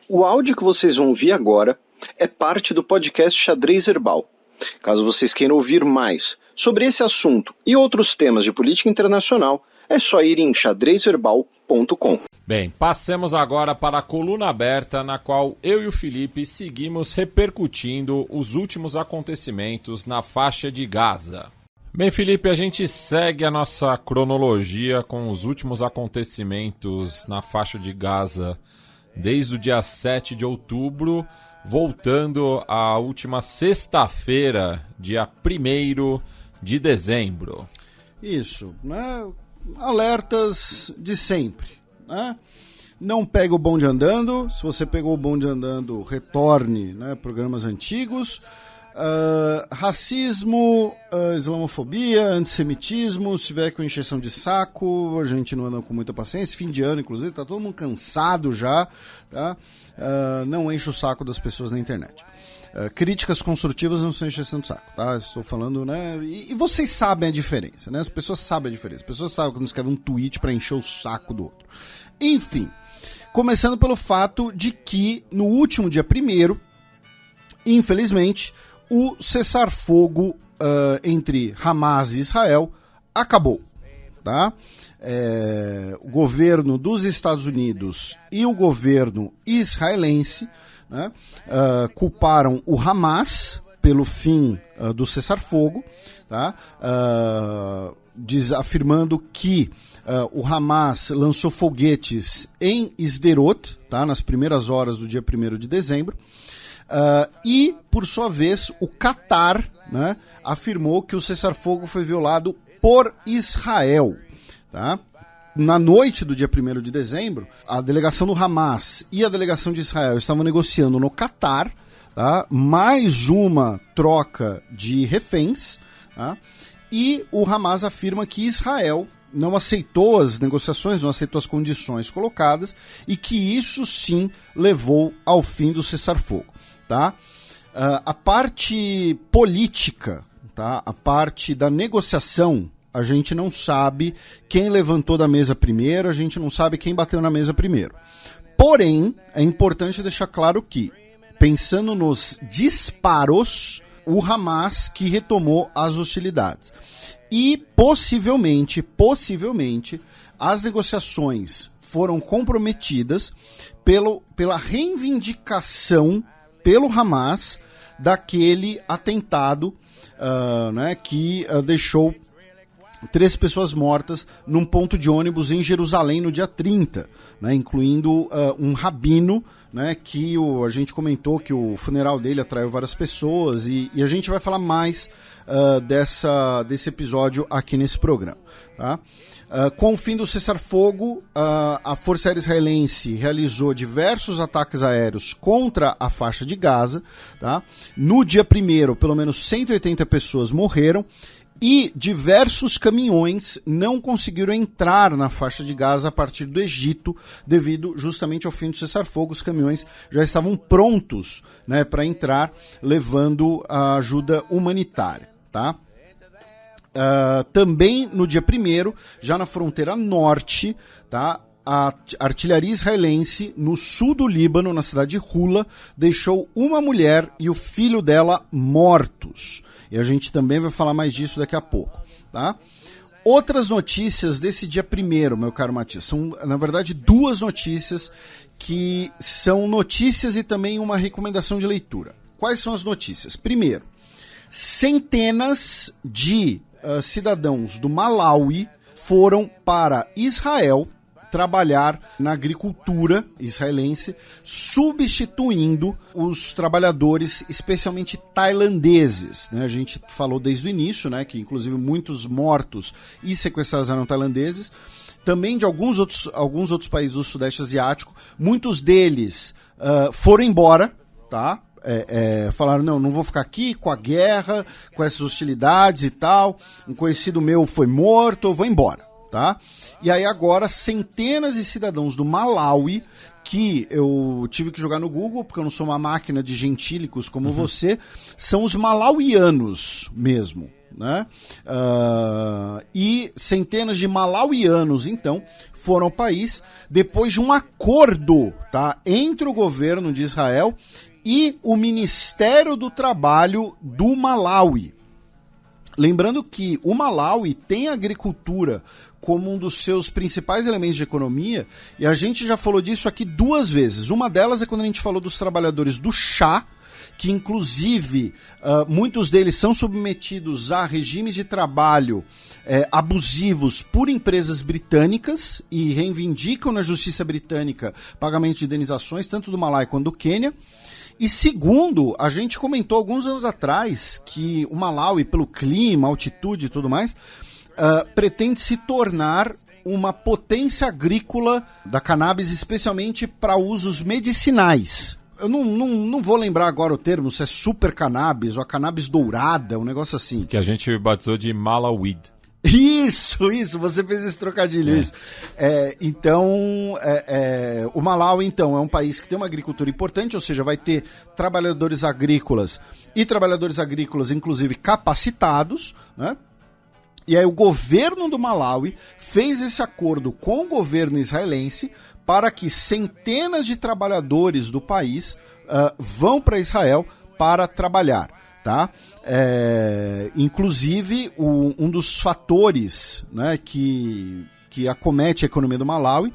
O áudio que vocês vão ouvir agora é parte do podcast Xadrez Herbal. Caso vocês queiram ouvir mais sobre esse assunto e outros temas de política internacional, é só ir em xadrezverbal.com. Bem, passemos agora para a coluna aberta, na qual eu e o Felipe seguimos repercutindo os últimos acontecimentos na faixa de Gaza. Bem, Felipe, a gente segue a nossa cronologia com os últimos acontecimentos na faixa de Gaza desde o dia 7 de outubro, voltando à última sexta-feira, dia 1º de dezembro. Isso, né? Alertas de sempre, né? Não pegue o bonde andando. Se você pegou o bonde andando, retorne, né, programas antigos. Racismo, islamofobia, antissemitismo, se tiver com encheção de saco, a gente não anda com muita paciência. Fim de ano, inclusive, tá todo mundo cansado já, tá? Não enche o saco das pessoas na internet. Críticas construtivas não são encheção de saco, tá? Estou falando, né? E vocês sabem a diferença, né? As pessoas sabem a diferença. As pessoas sabem quando escreve um tweet para encher o saco do outro. Enfim, começando pelo fato de que no último dia 1º, infelizmente, o cessar-fogo entre Hamas e Israel acabou, tá? O governo dos Estados Unidos e o governo israelense, né, culparam o Hamas pelo fim do cessar-fogo, tá? Afirmando que o Hamas lançou foguetes em Sderot, tá? Nas primeiras horas do dia 1º de dezembro. E, por sua vez, o Catar, né, afirmou que o cessar-fogo foi violado por Israel. Tá? Na noite do dia 1º de dezembro, a delegação do Hamas e a delegação de Israel estavam negociando no Catar, tá, mais uma troca de reféns, tá? E o Hamas afirma que Israel não aceitou as negociações, não aceitou as condições colocadas e que isso sim levou ao fim do cessar-fogo. Tá? A parte política, tá? A parte da negociação, a gente não sabe quem levantou da mesa primeiro, a gente não sabe quem bateu na mesa primeiro. Porém, é importante deixar claro que, pensando nos disparos, o Hamas que retomou as hostilidades. E possivelmente, as negociações foram comprometidas pela reivindicação pelo Hamas daquele atentado, né, que deixou 3 pessoas mortas num ponto de ônibus em Jerusalém no dia 30, né, incluindo um rabino, né, que a gente comentou que o funeral dele atraiu várias pessoas e a gente vai falar mais desse episódio aqui nesse programa. Tá? Com o fim do cessar-fogo, a Força Aérea Israelense realizou diversos ataques aéreos contra a faixa de Gaza. Tá? No dia 1º, pelo menos 180 pessoas morreram e diversos caminhões não conseguiram entrar na faixa de Gaza a partir do Egito, devido justamente ao fim do cessar-fogo. Os caminhões já estavam prontos, né, para entrar, levando a ajuda humanitária. Tá? Também no dia 1º, já na fronteira norte, tá, a artilharia israelense no sul do Líbano, na cidade de Hula, deixou uma mulher e o filho dela mortos. E a gente também vai falar mais disso daqui a pouco. Tá? Outras notícias desse dia 1º, meu caro Matias, são, na verdade, 2 notícias que são notícias e também uma recomendação de leitura. Quais são as notícias? Primeiro, centenas de cidadãos do Malawi foram para Israel trabalhar na agricultura israelense, substituindo os trabalhadores, especialmente tailandeses. Né? A gente falou desde o início, né, que inclusive muitos mortos e sequestrados eram tailandeses. Também de alguns outros países do Sudeste Asiático. Muitos deles foram embora, tá? Falaram, não vou ficar aqui com a guerra, com essas hostilidades e tal. Um conhecido meu foi morto, eu vou embora. Tá? E aí agora centenas de cidadãos do Malawi, que eu tive que jogar no Google, porque eu não sou uma máquina de gentílicos como você, são os malauianos mesmo, né? E centenas de malauianos, então, foram ao país depois de um acordo, tá, entre o governo de Israel e o Ministério do Trabalho do Malawi. Lembrando que o Malawi tem a agricultura como um dos seus principais elementos de economia, e a gente já falou disso aqui 2 vezes. Uma delas é quando a gente falou dos trabalhadores do chá, que inclusive muitos deles são submetidos a regimes de trabalho abusivos por empresas britânicas e reivindicam na justiça britânica pagamento de indenizações, tanto do Malawi quanto do Quênia. E segundo, a gente comentou alguns anos atrás que o Malawi, pelo clima, altitude e tudo mais, pretende se tornar uma potência agrícola da cannabis, especialmente para usos medicinais. Eu não vou lembrar agora o termo, se é super cannabis ou a cannabis dourada, um negócio assim. Que a gente batizou de Malaweed. Isso, você fez esse trocadilho, isso. Então, o Malawi, então, é um país que tem uma agricultura importante, ou seja, vai ter trabalhadores agrícolas e trabalhadores agrícolas, inclusive, capacitados, né? E aí o governo do Malawi fez esse acordo com o governo israelense para que centenas de trabalhadores do país vão para Israel para trabalhar. Tá? Inclusive, um dos fatores, né, que acomete a economia do Malawi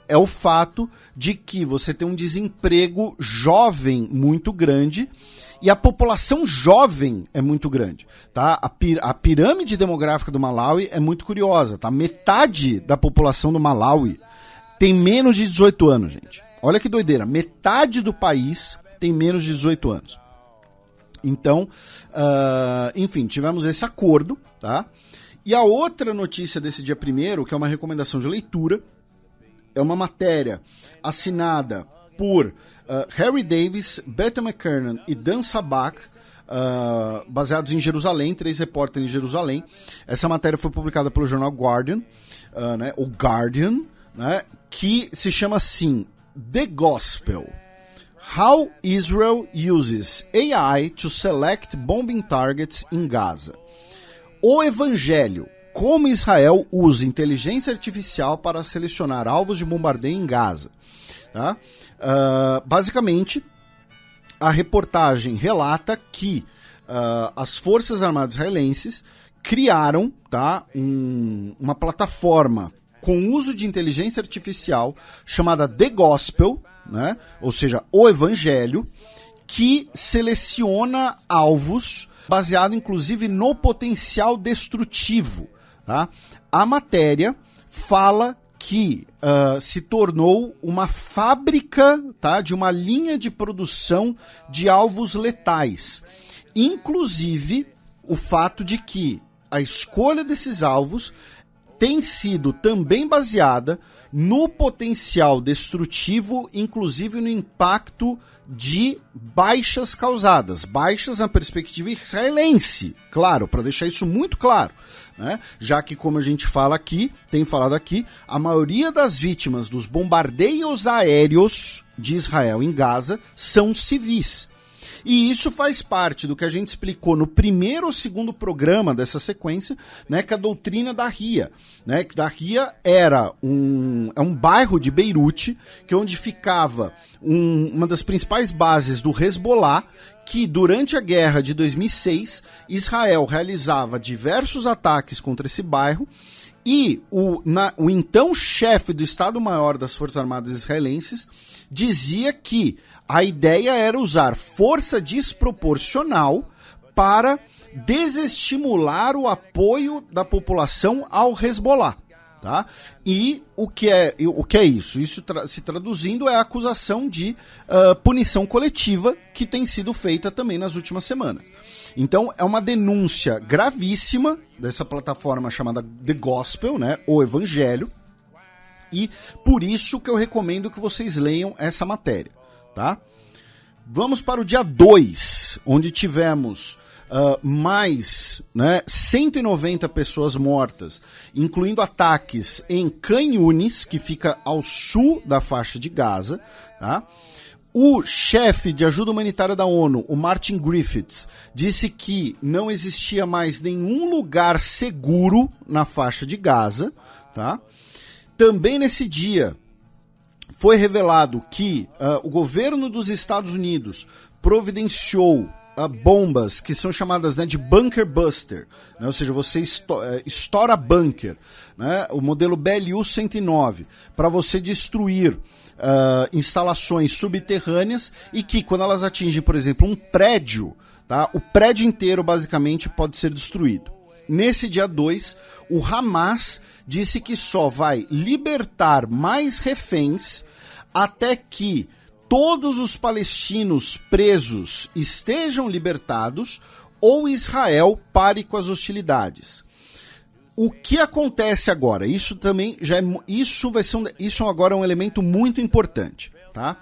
é o fato de que você tem um desemprego jovem muito grande e a população jovem é muito grande. Tá? A pirâmide demográfica do Malawi é muito curiosa. Tá? Metade da população do Malawi tem menos de 18 anos, gente. Olha que doideira. Metade do país tem menos de 18 anos. Então, enfim, tivemos esse acordo, tá? E a outra notícia desse dia 1º, que é uma recomendação de leitura, é uma matéria assinada por Harry Davis, Beth McKernan e Dan Sabak, baseados em Jerusalém, 3 repórteres em Jerusalém. Essa matéria foi publicada pelo jornal Guardian, né, o Guardian, né, que se chama assim, The Gospel. How Israel Uses AI to Select Bombing Targets in Gaza. O Evangelho. Como Israel usa inteligência artificial para selecionar alvos de bombardeio em Gaza. Tá? Basicamente, a reportagem relata que as Forças Armadas israelenses criaram, tá, uma plataforma com uso de inteligência artificial chamada The Gospel, né? Ou seja, o Evangelho, que seleciona alvos baseado inclusive no potencial destrutivo. Tá? A matéria fala que se tornou uma fábrica, tá, de uma linha de produção de alvos letais. Inclusive, o fato de que a escolha desses alvos tem sido também baseada no potencial destrutivo, inclusive no impacto de baixas causadas. Baixas na perspectiva israelense, claro, para deixar isso muito claro. Né? Já que, como a gente tem falado aqui, a maioria das vítimas dos bombardeios aéreos de Israel em Gaza são civis. E isso faz parte do que a gente explicou no primeiro ou segundo programa dessa sequência, né, que é a doutrina da Ria. Né, que da Ria era um bairro de Beirute, que é onde ficava uma das principais bases do Hezbollah, que durante a guerra de 2006, Israel realizava diversos ataques contra esse bairro, e o então chefe do Estado-Maior das Forças Armadas Israelenses dizia que a ideia era usar força desproporcional para desestimular o apoio da população ao Hezbollah. Tá? E o que é isso? Isso se traduzindo é a acusação de punição coletiva que tem sido feita também nas últimas semanas. Então é uma denúncia gravíssima dessa plataforma chamada The Gospel, né, o Evangelho, e por isso que eu recomendo que vocês leiam essa matéria. Tá? Vamos para o dia 2, onde tivemos mais, né, 190 pessoas mortas, incluindo ataques em Khan Yunis, que fica ao sul da faixa de Gaza. Tá? O chefe de ajuda humanitária da ONU, o Martin Griffiths, disse que não existia mais nenhum lugar seguro na faixa de Gaza, tá? Também nesse dia foi revelado que o governo dos Estados Unidos providenciou bombas que são chamadas, né, de bunker buster, né? Ou seja, você estoura bunker, né? O modelo BLU-109, para você destruir instalações subterrâneas e que, quando elas atingem, por exemplo, um prédio, tá? O prédio inteiro basicamente pode ser destruído. Nesse dia 2, o Hamas disse que só vai libertar mais reféns até que todos os palestinos presos estejam libertados ou Israel pare com as hostilidades. O que acontece agora? Isso também isso agora é um elemento muito importante, tá?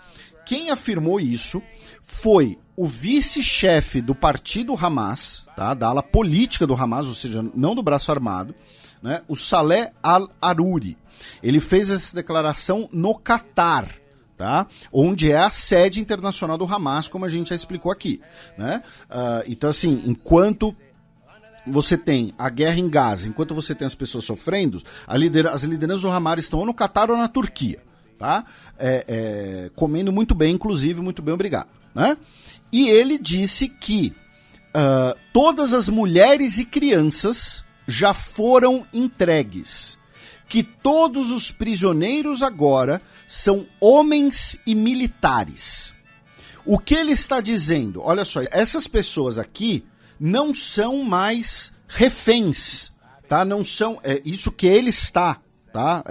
Quem afirmou isso foi o vice-chefe do partido Hamas, tá? Da ala política do Hamas, ou seja, não do braço armado, né? O Saleh al-Aruri. Ele fez essa declaração no Catar, tá? Onde é a sede internacional do Hamas, como a gente já explicou aqui, né? Então, assim, enquanto você tem a guerra em Gaza, enquanto você tem as pessoas sofrendo, as lideranças do Hamas estão ou no Catar ou na Turquia, tá? Comendo muito bem, inclusive, muito bem, obrigado, né? E ele disse que todas as mulheres e crianças já foram entregues, que todos os prisioneiros agora são homens e militares. O que ele está dizendo? Olha só, essas pessoas aqui não são mais reféns, tá? Não são, isso que ele está, tá?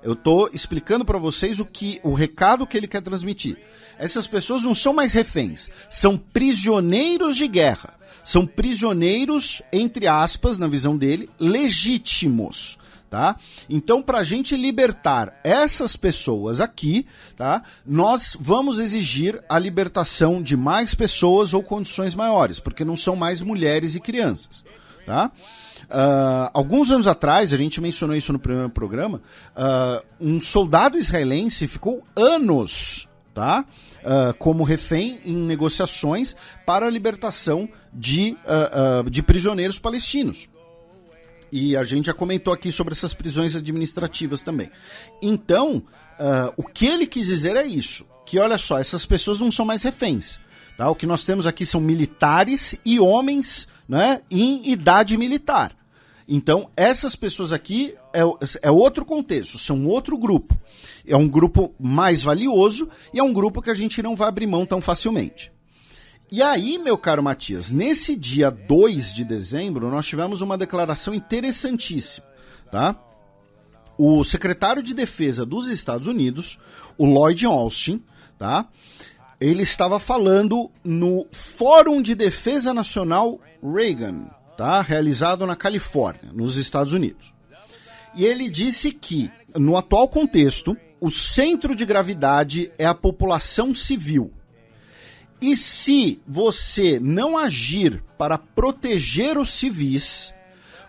Eu estou explicando para vocês o recado que ele quer transmitir. Essas pessoas não são mais reféns, são prisioneiros de guerra, são prisioneiros, entre aspas, na visão dele, legítimos. Tá? Então, para a gente libertar essas pessoas aqui, tá? Nós vamos exigir a libertação de mais pessoas ou condições maiores, porque não são mais mulheres e crianças. Tá? Alguns anos atrás, a gente mencionou isso no primeiro programa, um soldado israelense ficou anos, tá? Como refém em negociações para a libertação de prisioneiros palestinos. E a gente já comentou aqui sobre essas prisões administrativas também. Então, o que ele quis dizer é isso. Que, olha só, essas pessoas não são mais reféns. Tá? O que nós temos aqui são militares e homens, né, em idade militar. Então, essas pessoas aqui é outro contexto, são outro grupo. É um grupo mais valioso e é um grupo que a gente não vai abrir mão tão facilmente. E aí, meu caro Matias, nesse dia 2 de dezembro, nós tivemos uma declaração interessantíssima, tá? O secretário de Defesa dos Estados Unidos, o Lloyd Austin, tá? Ele estava falando no Fórum de Defesa Nacional Reagan, tá? Realizado na Califórnia, nos Estados Unidos. E ele disse que, no atual contexto, o centro de gravidade é a população civil. E se você não agir para proteger os civis,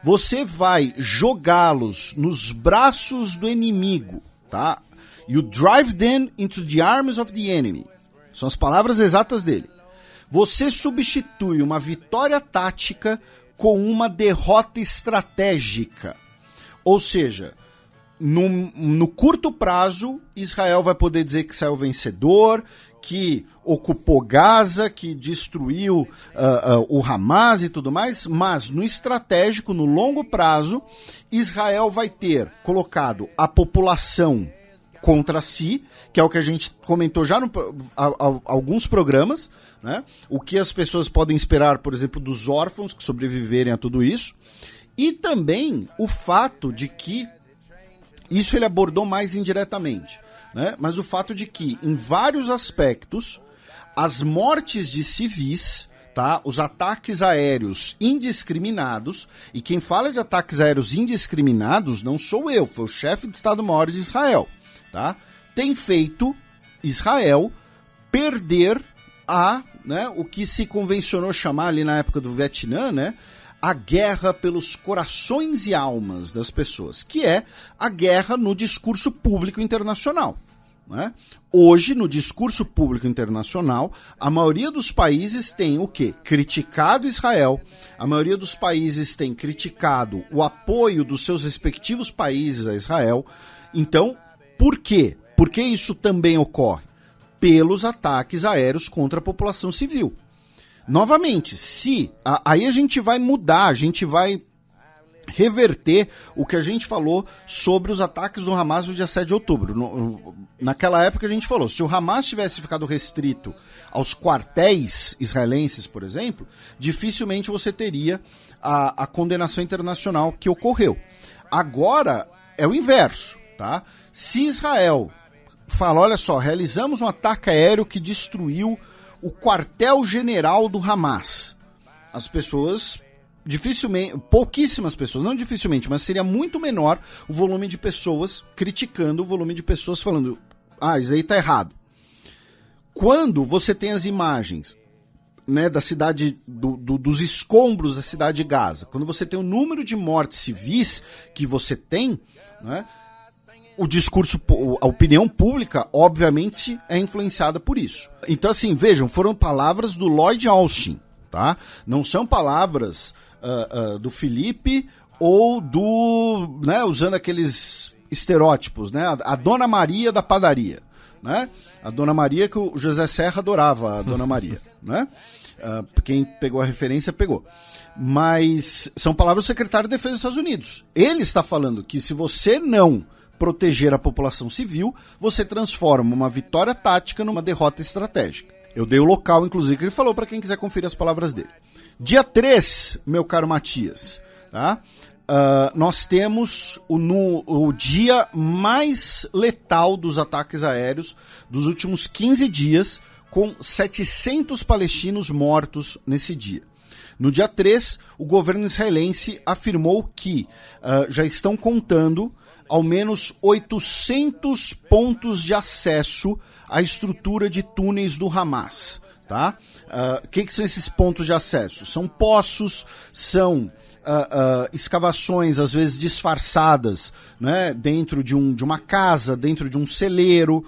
você vai jogá-los nos braços do inimigo, tá? You drive them into the arms of the enemy. São as palavras exatas dele. Você substitui uma vitória tática com uma derrota estratégica. Ou seja, no curto prazo, Israel vai poder dizer que saiu vencedor, que ocupou Gaza, que destruiu o Hamas e tudo mais, mas no estratégico, no longo prazo, Israel vai ter colocado a população contra si, que é o que a gente comentou já alguns programas, né? O que as pessoas podem esperar, por exemplo, dos órfãos que sobreviverem a tudo isso, e também o fato de que, isso ele abordou mais indiretamente, né? Mas o fato de que, em vários aspectos, as mortes de civis, tá? Os ataques aéreos indiscriminados, e quem fala de ataques aéreos indiscriminados não sou eu, foi o chefe de Estado-Maior de Israel, tá? Tem feito Israel perder o que se convencionou chamar ali na época do Vietnã, né? A guerra pelos corações e almas das pessoas, que é a guerra no discurso público internacional, né? Hoje, no discurso público internacional, a maioria dos países tem o quê? Criticado Israel, a maioria dos países tem criticado o apoio dos seus respectivos países a Israel. Então, por quê? Por que isso também ocorre? Pelos ataques aéreos contra a população civil. Novamente, aí a gente vai mudar, a gente vai reverter o que a gente falou sobre os ataques do Hamas no dia 7 de outubro. Naquela época a gente falou, se o Hamas tivesse ficado restrito aos quartéis israelenses, por exemplo, dificilmente você teria a condenação internacional que ocorreu. Agora é o inverso, tá? Se Israel fala, olha só, realizamos um ataque aéreo que destruiu o quartel-general do Hamas, as pessoas... dificilmente, pouquíssimas pessoas, não dificilmente, mas seria muito menor o volume de pessoas criticando, o volume de pessoas falando, isso aí tá errado. Quando você tem as imagens, né, da cidade, dos escombros da cidade de Gaza, quando você tem o número de mortes civis que você tem, né, o discurso, a opinião pública, obviamente, é influenciada por isso. Então, assim, vejam, foram palavras do Lloyd Austin, tá? Não são palavras do Felipe ou do, né, usando aqueles estereótipos, né, a Dona Maria da padaria, né, a Dona Maria que o José Serra adorava, a Dona Maria, né, quem pegou a referência pegou, mas são palavras do secretário de Defesa dos Estados Unidos. Ele está falando que se você não proteger a população civil, você transforma uma vitória tática numa derrota estratégica. Eu dei o local, inclusive, que ele falou para quem quiser conferir as palavras dele. Dia 3, meu caro Matias, tá? Nós temos o dia mais letal dos ataques aéreos dos últimos 15 dias, com 700 palestinos mortos nesse dia. No dia 3, o governo israelense afirmou que já estão contando ao menos 800 pontos de acesso à estrutura de túneis do Hamas. Tá? Que são esses pontos de acesso? São poços, são escavações, às vezes disfarçadas, né, dentro de uma casa, dentro de um celeiro,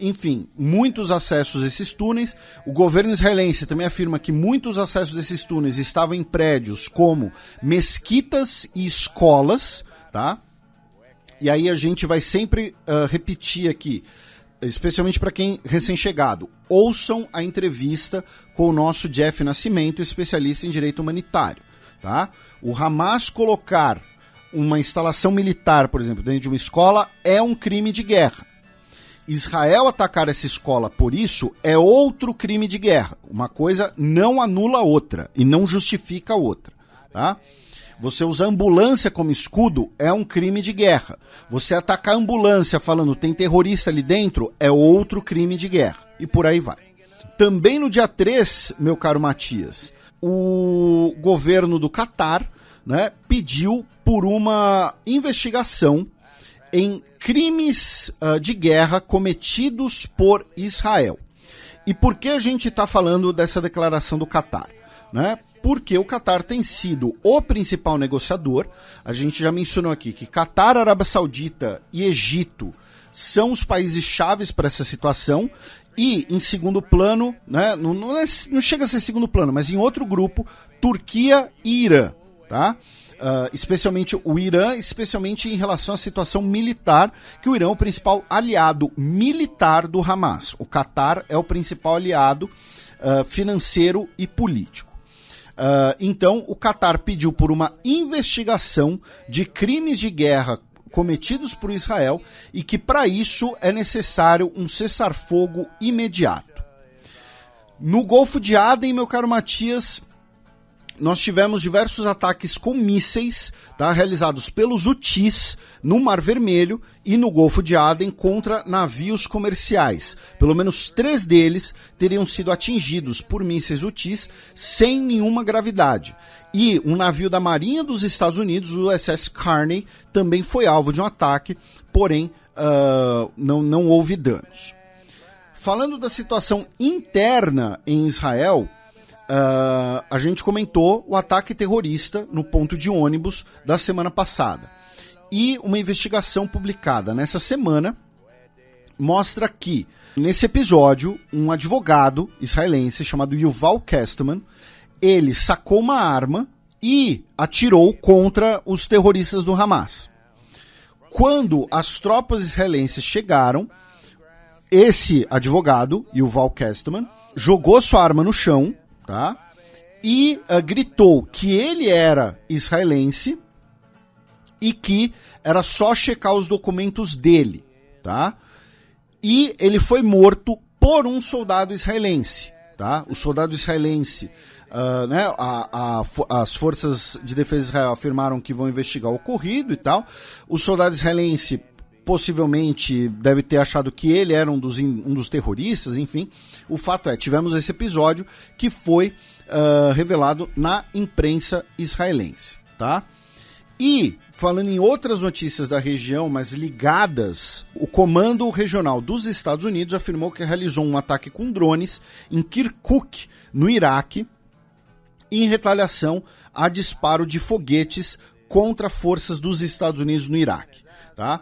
enfim, muitos acessos a esses túneis. O governo israelense também afirma que muitos acessos desses túneis estavam em prédios como mesquitas e escolas, tá? E aí a gente vai sempre repetir aqui, especialmente para quem recém-chegado, ouçam a entrevista com o nosso Jeff Nascimento, especialista em direito humanitário. Tá? O Hamas colocar uma instalação militar, por exemplo, dentro de uma escola é um crime de guerra. Israel atacar essa escola por isso é outro crime de guerra. Uma coisa não anula a outra e não justifica a outra. Tá? Você usar ambulância como escudo é um crime de guerra. Você atacar a ambulância falando tem terrorista ali dentro é outro crime de guerra. E por aí vai. Também no dia 3, meu caro Matias, o governo do Catar, né, pediu por uma investigação em crimes de guerra cometidos por Israel. E por que a gente está falando dessa declaração do Catar? Né? Porque o Catar tem sido o principal negociador. A gente já mencionou aqui que Catar, Arábia Saudita e Egito são os países chaves para essa situação. E em segundo plano, né, não chega a ser segundo plano, mas em outro grupo, Turquia e Irã. Tá? Especialmente o Irã, especialmente em relação à situação militar, que o Irã é o principal aliado militar do Hamas. O Catar é o principal aliado financeiro e político. Então, o Catar pediu por uma investigação de crimes de guerra cometidos por Israel e que, para isso, é necessário um cessar-fogo imediato. No Golfo de Aden, meu caro Matias, nós tivemos diversos ataques com mísseis, tá, realizados pelos Houthis no Mar Vermelho e no Golfo de Aden contra navios comerciais. Pelo menos 3 deles teriam sido atingidos por mísseis Houthis sem nenhuma gravidade. E um navio da Marinha dos Estados Unidos, o USS Carney, também foi alvo de um ataque, porém não houve danos. Falando da situação interna em Israel, a gente comentou o ataque terrorista no ponto de ônibus da semana passada. E uma investigação publicada nessa semana mostra que, nesse episódio, um advogado israelense chamado Yuval Kesterman, ele sacou uma arma e atirou contra os terroristas do Hamas. Quando as tropas israelenses chegaram, esse advogado, Yuval Kesterman, jogou sua arma no chão, tá? E gritou que ele era israelense e que era só checar os documentos dele, tá? E ele foi morto por um soldado israelense, tá? O soldado israelense, as forças de defesa de Israel afirmaram que vão investigar o ocorrido e tal. O soldado israelense possivelmente deve ter achado que ele era um dos terroristas, enfim. O fato é, tivemos esse episódio que foi revelado na imprensa israelense, tá? E, falando em outras notícias da região, mas ligadas, o Comando Regional dos Estados Unidos afirmou que realizou um ataque com drones em Kirkuk, no Iraque, em retaliação a disparo de foguetes contra forças dos Estados Unidos no Iraque. Tá?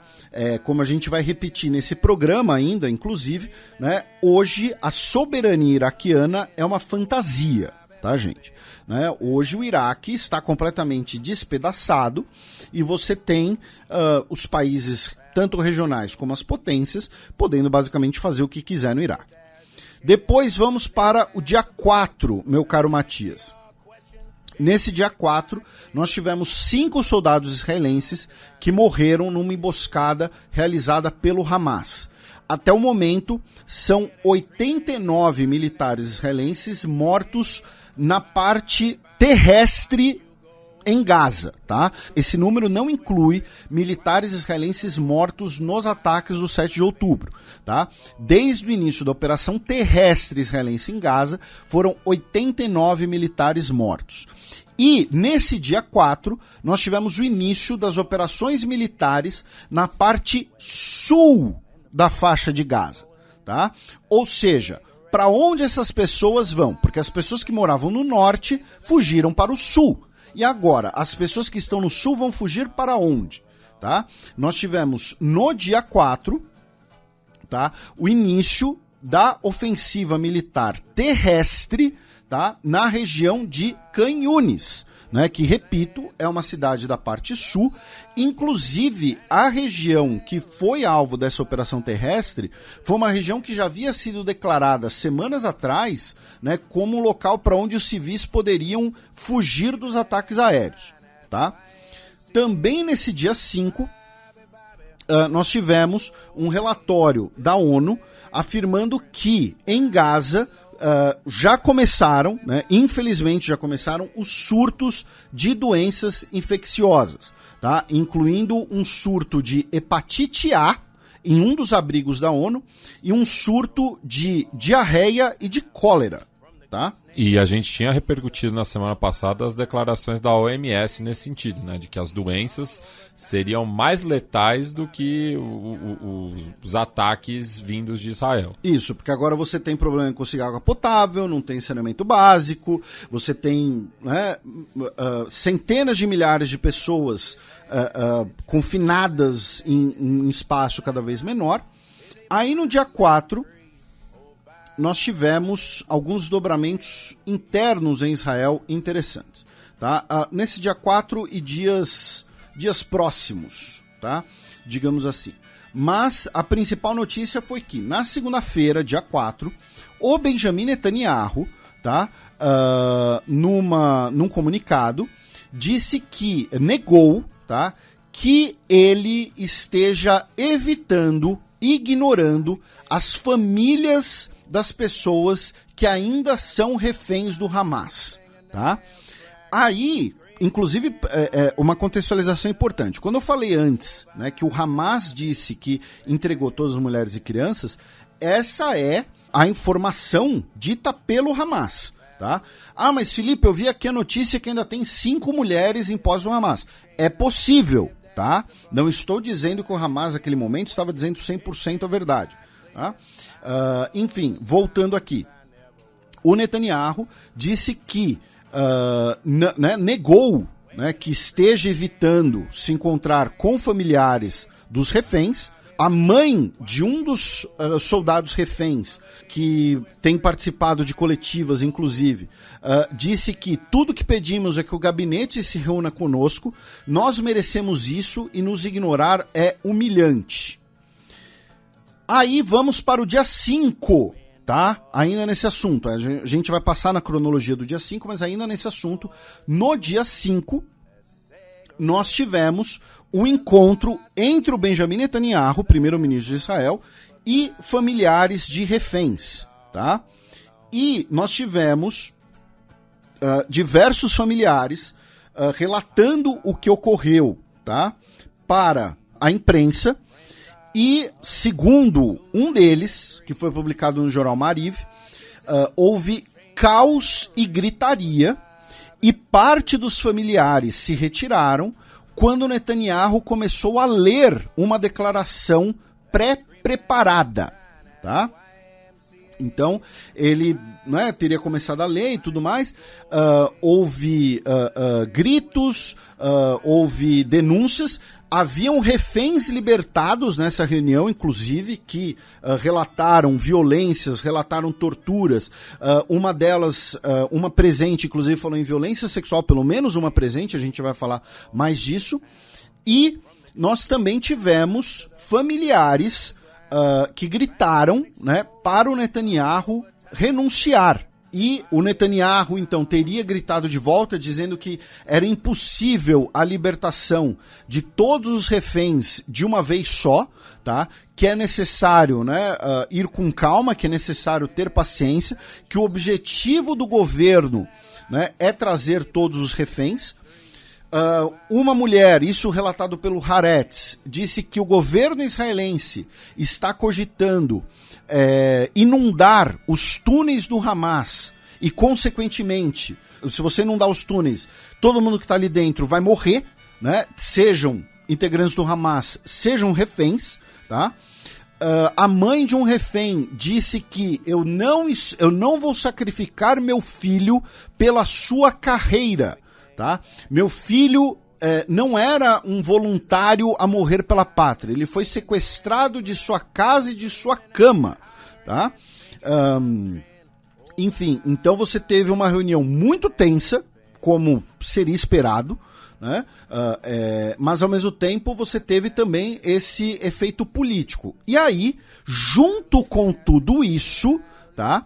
Como a gente vai repetir nesse programa ainda, inclusive, né, hoje a soberania iraquiana é uma fantasia, tá, gente? Né? Hoje o Iraque está completamente despedaçado e você tem os países, tanto regionais como as potências, podendo basicamente fazer o que quiser no Iraque. Depois vamos para o dia 4, meu caro Matias. Nesse dia 4, nós tivemos 5 soldados israelenses que morreram numa emboscada realizada pelo Hamas. Até o momento, são 89 militares israelenses mortos na parte terrestre em Gaza, tá? Esse número não inclui militares israelenses mortos nos ataques do 7 de outubro, tá? Desde o início da operação terrestre israelense em Gaza, foram 89 militares mortos. E, nesse dia 4, nós tivemos o início das operações militares na parte sul da faixa de Gaza, tá? Ou seja, para onde essas pessoas vão? Porque as pessoas que moravam no norte fugiram para o sul. E agora, as pessoas que estão no sul vão fugir para onde? Tá? Nós tivemos no dia 4, tá, o início da ofensiva militar terrestre, tá, na região de Khan Yunis, né, que, repito, é uma cidade da parte sul. Inclusive, a região que foi alvo dessa operação terrestre foi uma região que já havia sido declarada semanas atrás, né, como um local para onde os civis poderiam fugir dos ataques aéreos. Tá? Também nesse dia 5, nós tivemos um relatório da ONU afirmando que em Gaza já começaram, né, infelizmente já começaram os surtos de doenças infecciosas, tá? Incluindo um surto de hepatite A em um dos abrigos da ONU e um surto de diarreia e de cólera. Tá? E a gente tinha repercutido na semana passada as declarações da OMS nesse sentido, né? De que as doenças seriam mais letais do que os ataques vindos de Israel. Isso, porque agora você tem problema em conseguir água potável, não tem saneamento básico, você tem, né, centenas de milhares de pessoas confinadas em espaço cada vez menor. Aí no dia 4... nós tivemos alguns desdobramentos internos em Israel interessantes. Tá? Nesse dia 4 e dias próximos, tá? Digamos assim. Mas a principal notícia foi que, na segunda-feira, dia 4, o Benjamin Netanyahu, tá? Num comunicado, disse que negou, tá? Que ele esteja evitando, ignorando as famílias das pessoas que ainda são reféns do Hamas, tá? Aí, inclusive, uma contextualização importante. Quando eu falei antes, né, que o Hamas disse que entregou todas as mulheres e crianças, essa é a informação dita pelo Hamas, tá? Ah, mas Felipe, eu vi aqui a notícia que ainda tem 5 mulheres em posse do Hamas. É possível, tá? Não estou dizendo que o Hamas naquele momento estava dizendo 100% a verdade, tá? Enfim, voltando aqui, o Netanyahu disse que negou, né, que esteja evitando se encontrar com familiares dos reféns, A mãe de um dos soldados reféns, que tem participado de coletivas, inclusive, disse que tudo que pedimos é que o gabinete se reúna conosco, nós merecemos isso e nos ignorar é humilhante. Aí vamos para o dia 5, tá? Ainda nesse assunto. A gente vai passar na cronologia do dia 5, mas ainda nesse assunto. No dia 5, nós tivemos o encontro entre o Benjamin Netanyahu, primeiro-ministro de Israel, e familiares de reféns, tá? E nós tivemos diversos familiares relatando o que ocorreu, tá? Para a imprensa. E, segundo um deles, que foi publicado no jornal Maariv, houve caos e gritaria, e parte dos familiares se retiraram quando Netanyahu começou a ler uma declaração pré-preparada, tá? Então, ele teria começado a ler e tudo mais, houve gritos, houve denúncias, haviam reféns libertados nessa reunião, inclusive, que relataram violências, relataram torturas, uma delas, uma presente, inclusive falou em violência sexual, pelo menos uma presente, a gente vai falar mais disso, e nós também tivemos familiares que gritaram, né, para o Netanyahu renunciar. E o Netanyahu, então, teria gritado de volta, dizendo que era impossível a libertação de todos os reféns de uma vez só, tá? Que é necessário, né, ir com calma, que é necessário ter paciência, que o objetivo do governo, né, é trazer todos os reféns. Uma mulher, isso relatado pelo Haaretz, disse que o governo israelense está cogitando inundar os túneis do Hamas e, consequentemente, se você inundar os túneis, todo mundo que está ali dentro vai morrer, né? Sejam integrantes do Hamas, sejam reféns, tá? A mãe de um refém disse que eu não vou sacrificar meu filho pela sua carreira, tá? Meu filho não era um voluntário a morrer pela pátria. Ele foi sequestrado de sua casa e de sua cama, tá? Enfim, então você teve uma reunião muito tensa, como seria esperado, né? Mas ao mesmo tempo você teve também esse efeito político. E aí, junto com tudo isso, tá?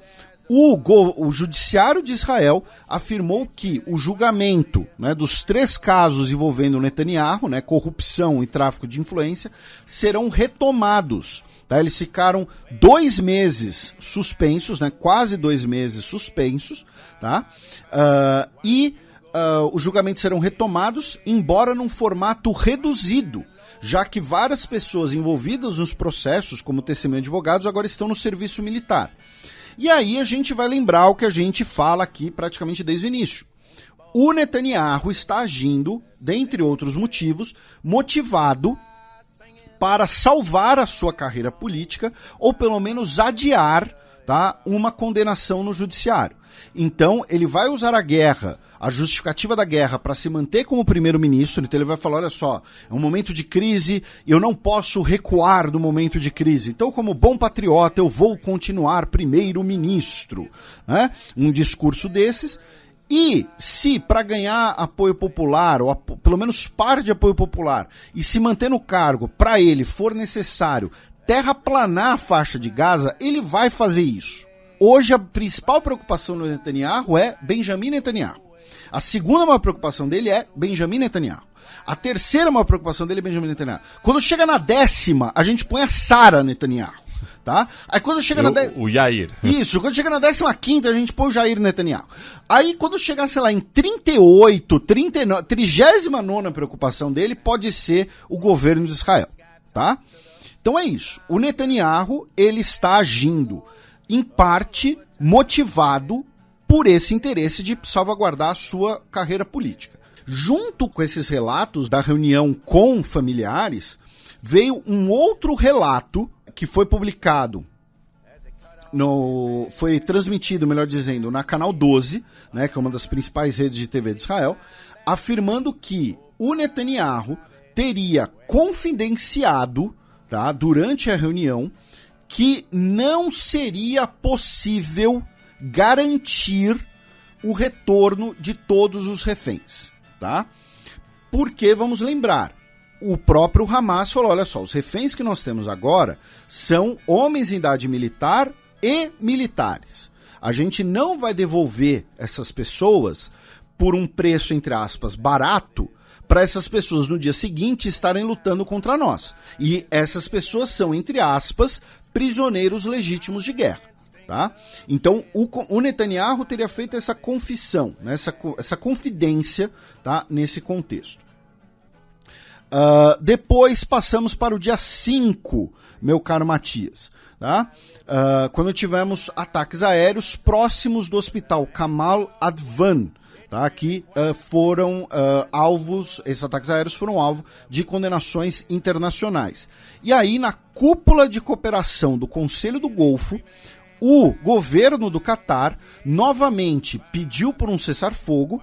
O Judiciário de Israel afirmou que o julgamento, né, dos 3 casos envolvendo Netanyahu, né, corrupção e tráfico de influência, serão retomados. Tá? Eles ficaram 2 meses suspensos, né, quase 2 meses suspensos, tá? Os julgamentos serão retomados, embora num formato reduzido, já que várias pessoas envolvidas nos processos, como testemunhas e advogados, agora estão no serviço militar. E aí a gente vai lembrar o que a gente fala aqui praticamente desde o início. O Netanyahu está agindo, dentre outros motivos, motivado para salvar a sua carreira política, ou pelo menos adiar, tá, uma condenação no judiciário. Então ele vai usar a guerra, a justificativa da guerra, para se manter como primeiro-ministro. Então ele vai falar, olha só, é um momento de crise, eu não posso recuar do momento de crise. Então, como bom patriota, eu vou continuar primeiro-ministro, né? Um discurso desses. E se, para ganhar apoio popular, ou pelo menos parte de apoio popular, e se manter no cargo, para ele for necessário terraplanar a faixa de Gaza, ele vai fazer isso. Hoje a principal preocupação do Netanyahu é Benjamin Netanyahu. A segunda maior preocupação dele é Benjamin Netanyahu. A terceira maior preocupação dele é Benjamin Netanyahu. Quando chega na 10ª, a gente põe a Sara Netanyahu, tá? Aí quando chega o Yair. Isso, quando chega na 15ª, a gente põe o Jair Netanyahu. Aí quando chegar, sei lá, em 38, 39, 39ª preocupação dele pode ser o governo de Israel, tá? Então é isso. O Netanyahu, ele está agindo, em parte, motivado por esse interesse de salvaguardar a sua carreira política. Junto com esses relatos da reunião com familiares, veio um outro relato que foi publicado, foi transmitido, melhor dizendo, na Canal 12, né, que é uma das principais redes de TV de Israel, afirmando que o Netanyahu teria confidenciado, tá, durante a reunião, que não seria possível garantir o retorno de todos os reféns, tá? Porque, vamos lembrar, o próprio Hamas falou, olha só, os reféns que nós temos agora são homens em idade militar e militares. A gente não vai devolver essas pessoas por um preço, entre aspas, barato, para essas pessoas no dia seguinte estarem lutando contra nós. E essas pessoas são, entre aspas, prisioneiros legítimos de guerra. Tá? Então, o Netanyahu teria feito essa confissão, né? essa confidência, tá? Nesse contexto. Depois passamos para o dia 5, meu caro Matias, tá? Quando tivemos ataques aéreos próximos do hospital Kamal Advan, tá? Que foram alvos, esses ataques aéreos foram alvo de condenações internacionais. E aí, na cúpula de cooperação do Conselho do Golfo, o governo do Catar novamente pediu por um cessar-fogo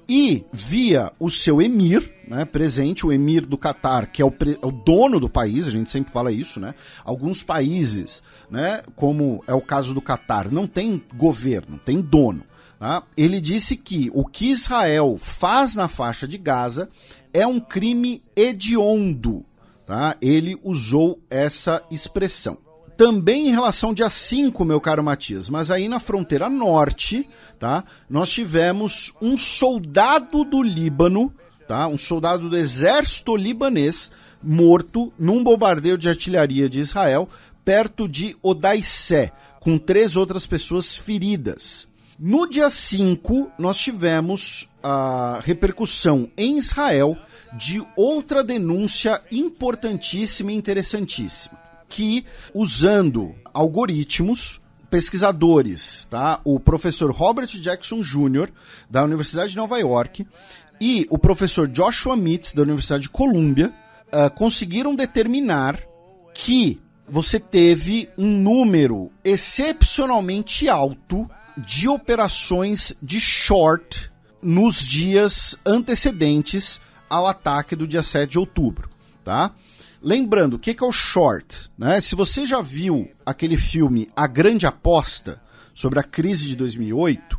e, via o seu emir, né, presente, o emir do Catar, que é o dono do país, a gente sempre fala isso, né? Alguns países, né, como é o caso do Catar, não tem governo, tem dono. Tá? Ele disse que o que Israel faz na faixa de Gaza é um crime hediondo. Tá? Ele usou essa expressão. Também em relação ao dia 5, meu caro Matias, mas aí na fronteira norte, tá, nós tivemos um soldado do Líbano, tá, um soldado do exército libanês, morto num bombardeio de artilharia de Israel, perto de Odaissé, com 3 outras pessoas feridas. No dia 5, nós tivemos a repercussão em Israel de outra denúncia importantíssima e interessantíssima, que, usando algoritmos, pesquisadores, tá? O professor Robert Jackson Jr., da Universidade de Nova York, e o professor Joshua Mitz, da Universidade de Colômbia, conseguiram determinar que você teve um número excepcionalmente alto de operações de short nos dias antecedentes ao ataque do dia 7 de outubro, tá? Lembrando, o que é o short? Né? Se você já viu aquele filme A Grande Aposta, sobre a crise de 2008,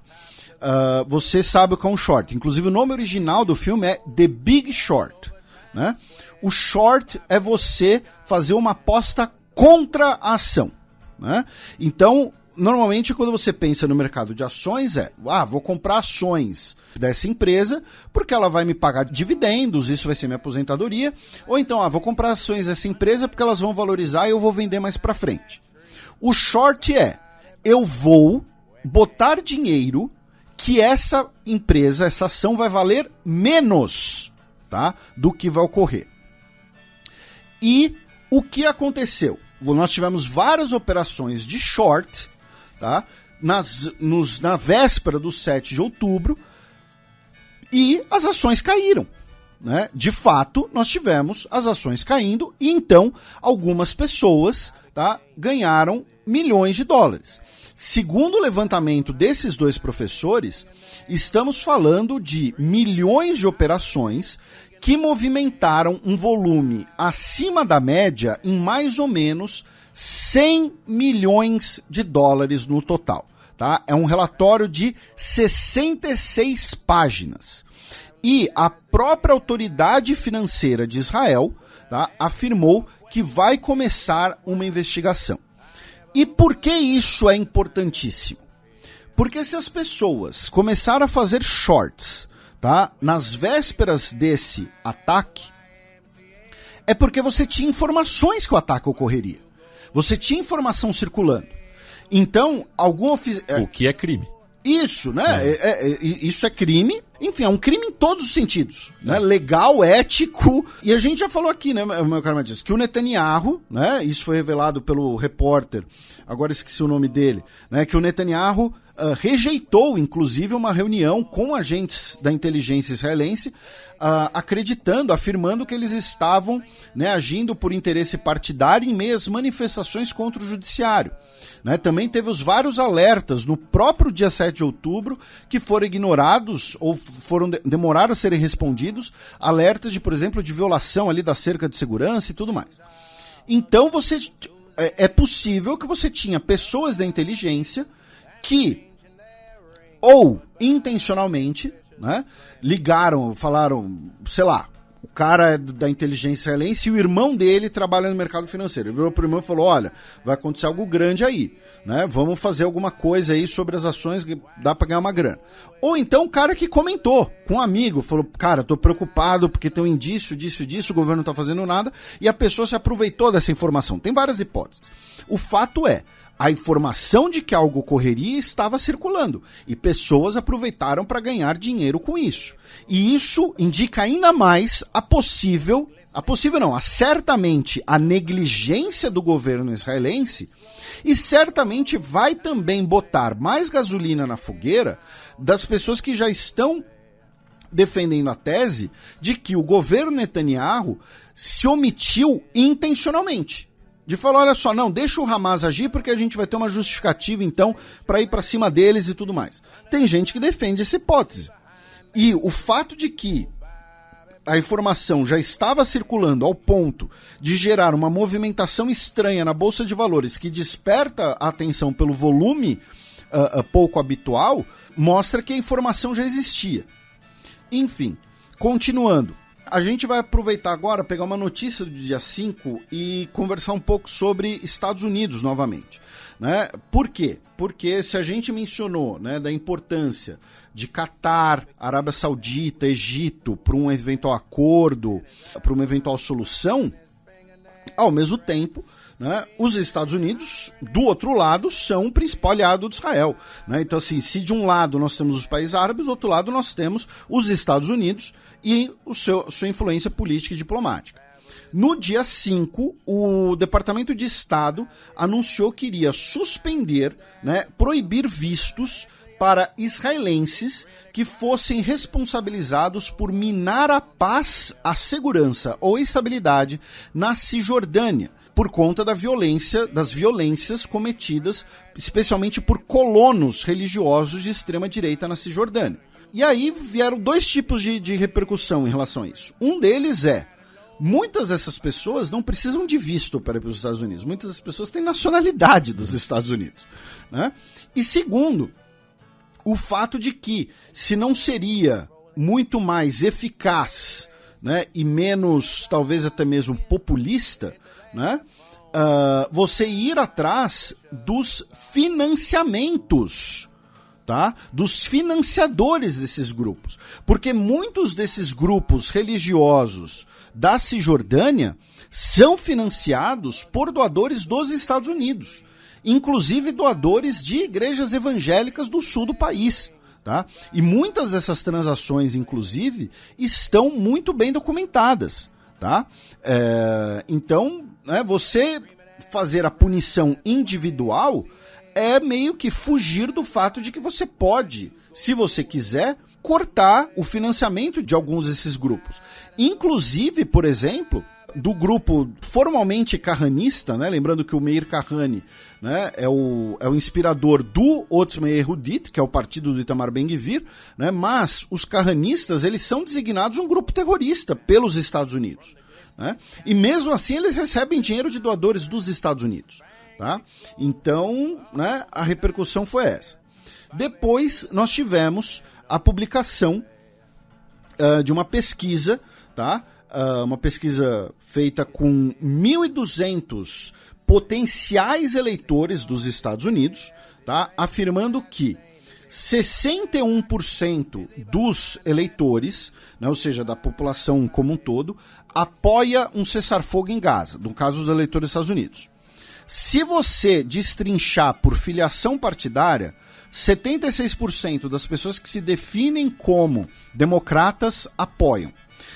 você sabe o que é um short. Inclusive, o nome original do filme é The Big Short. Né? O short é você fazer uma aposta contra a ação. Né? Então, normalmente, quando você pensa no mercado de ações, vou comprar ações dessa empresa, porque ela vai me pagar dividendos, isso vai ser minha aposentadoria, ou então, vou comprar ações dessa empresa porque elas vão valorizar e eu vou vender mais pra frente. O short eu vou botar dinheiro que essa empresa, essa ação vai valer menos, tá, do que vai ocorrer. E o que aconteceu? Nós tivemos várias operações de short, tá? Na véspera do 7 de outubro, e as ações caíram. Né? De fato, nós tivemos as ações caindo e então algumas pessoas, tá, ganharam milhões de dólares. Segundo o levantamento desses 2 professores, estamos falando de milhões de operações que movimentaram um volume acima da média em mais ou menos 100 milhões de dólares no total. Tá? É um relatório de 66 páginas. E a própria autoridade financeira de Israel, tá, afirmou que vai começar uma investigação. E por que isso é importantíssimo? Porque se as pessoas começaram a fazer shorts, tá, nas vésperas desse ataque, é porque você tinha informações que o ataque ocorreria. Você tinha informação circulando. Então, o que é crime. Isso, né? Isso é crime. Enfim, é um crime em todos os sentidos. Né? Legal, ético. E a gente já falou aqui, né, meu caro Matias, que o Netanyahu, né? Isso foi revelado pelo repórter, agora esqueci o nome dele, né? Que o Netanyahu rejeitou, inclusive, uma reunião com agentes da inteligência israelense, afirmando que eles estavam, né, agindo por interesse partidário em meio às manifestações contra o judiciário. Né? Também teve os vários alertas no próprio dia 7 de outubro que foram ignorados ou demoraram a serem respondidos, alertas de, por exemplo, de violação ali da cerca de segurança e tudo mais. Então é possível que você tinha pessoas da inteligência que, ou intencionalmente, né, ligaram, falaram, sei lá, o cara é da inteligência israelense e o irmão dele trabalha no mercado financeiro. Ele virou pro irmão e falou, olha, vai acontecer algo grande aí, né? Vamos fazer alguma coisa aí sobre as ações que dá pra ganhar uma grana. Ou então o cara que comentou com um amigo, falou, cara, tô preocupado porque tem um indício disso, o governo não tá fazendo nada, e a pessoa se aproveitou dessa informação. Tem várias hipóteses. O fato é, a informação de que algo ocorreria estava circulando e pessoas aproveitaram para ganhar dinheiro com isso. E isso indica ainda mais certamente a negligência do governo israelense e certamente vai também botar mais gasolina na fogueira das pessoas que já estão defendendo a tese de que o governo Netanyahu se omitiu intencionalmente. De falar, olha só, não, deixa o Hamas agir porque a gente vai ter uma justificativa, então, para ir para cima deles e tudo mais. Tem gente que defende essa hipótese. E o fato de que a informação já estava circulando ao ponto de gerar uma movimentação estranha na Bolsa de Valores que desperta a atenção pelo volume pouco habitual, mostra que a informação já existia. Enfim, continuando. A gente vai aproveitar agora, pegar uma notícia do dia 5 e conversar um pouco sobre Estados Unidos novamente. Né? Por quê? Porque se a gente mencionou, né, da importância de Catar, Arábia Saudita, Egito, para um eventual acordo, para uma eventual solução, ao mesmo tempo, né, os Estados Unidos, do outro lado, são o principal aliado de Israel. Né? Então, assim, se de um lado nós temos os países árabes, do outro lado nós temos os Estados Unidos e sua influência política e diplomática. No dia 5, o Departamento de Estado anunciou que iria suspender, né, proibir vistos para israelenses que fossem responsabilizados por minar a paz, a segurança ou a estabilidade na Cisjordânia, por conta das violências cometidas, especialmente por colonos religiosos de extrema-direita na Cisjordânia. E aí vieram dois tipos de repercussão em relação a isso. Um deles é, muitas dessas pessoas não precisam de visto para ir para os Estados Unidos. Muitas das pessoas têm nacionalidade dos Estados Unidos. Né? E segundo, o fato de que, se não seria muito mais eficaz, né, e menos, talvez até mesmo populista, né, você ir atrás dos financiamentos, tá? Dos financiadores desses grupos. Porque muitos desses grupos religiosos da Cisjordânia são financiados por doadores dos Estados Unidos, inclusive doadores de igrejas evangélicas do sul do país. Tá? E muitas dessas transações, inclusive, estão muito bem documentadas. Tá? Então, né, você fazer a punição individual é meio que fugir do fato de que você pode, se você quiser, cortar o financiamento de alguns desses grupos. Inclusive, por exemplo, do grupo formalmente carranista, né? Lembrando que o Meir Kahane, né, é o inspirador do Otzma Yehudit, que é o partido do Itamar Ben-Gvir, né? Mas os carranistas, eles são designados um grupo terrorista pelos Estados Unidos. Né? E mesmo assim eles recebem dinheiro de doadores dos Estados Unidos. Tá? Então, né, a repercussão foi essa. Depois nós tivemos a publicação de uma pesquisa, tá? Uma pesquisa feita com 1.200 potenciais eleitores dos Estados Unidos, tá? Afirmando que 61% dos eleitores, né, ou seja, da população como um todo, apoia um cessar-fogo em Gaza, no caso dos eleitores dos Estados Unidos. Se você destrinchar por filiação partidária, 76% das pessoas que se definem como democratas apoiam.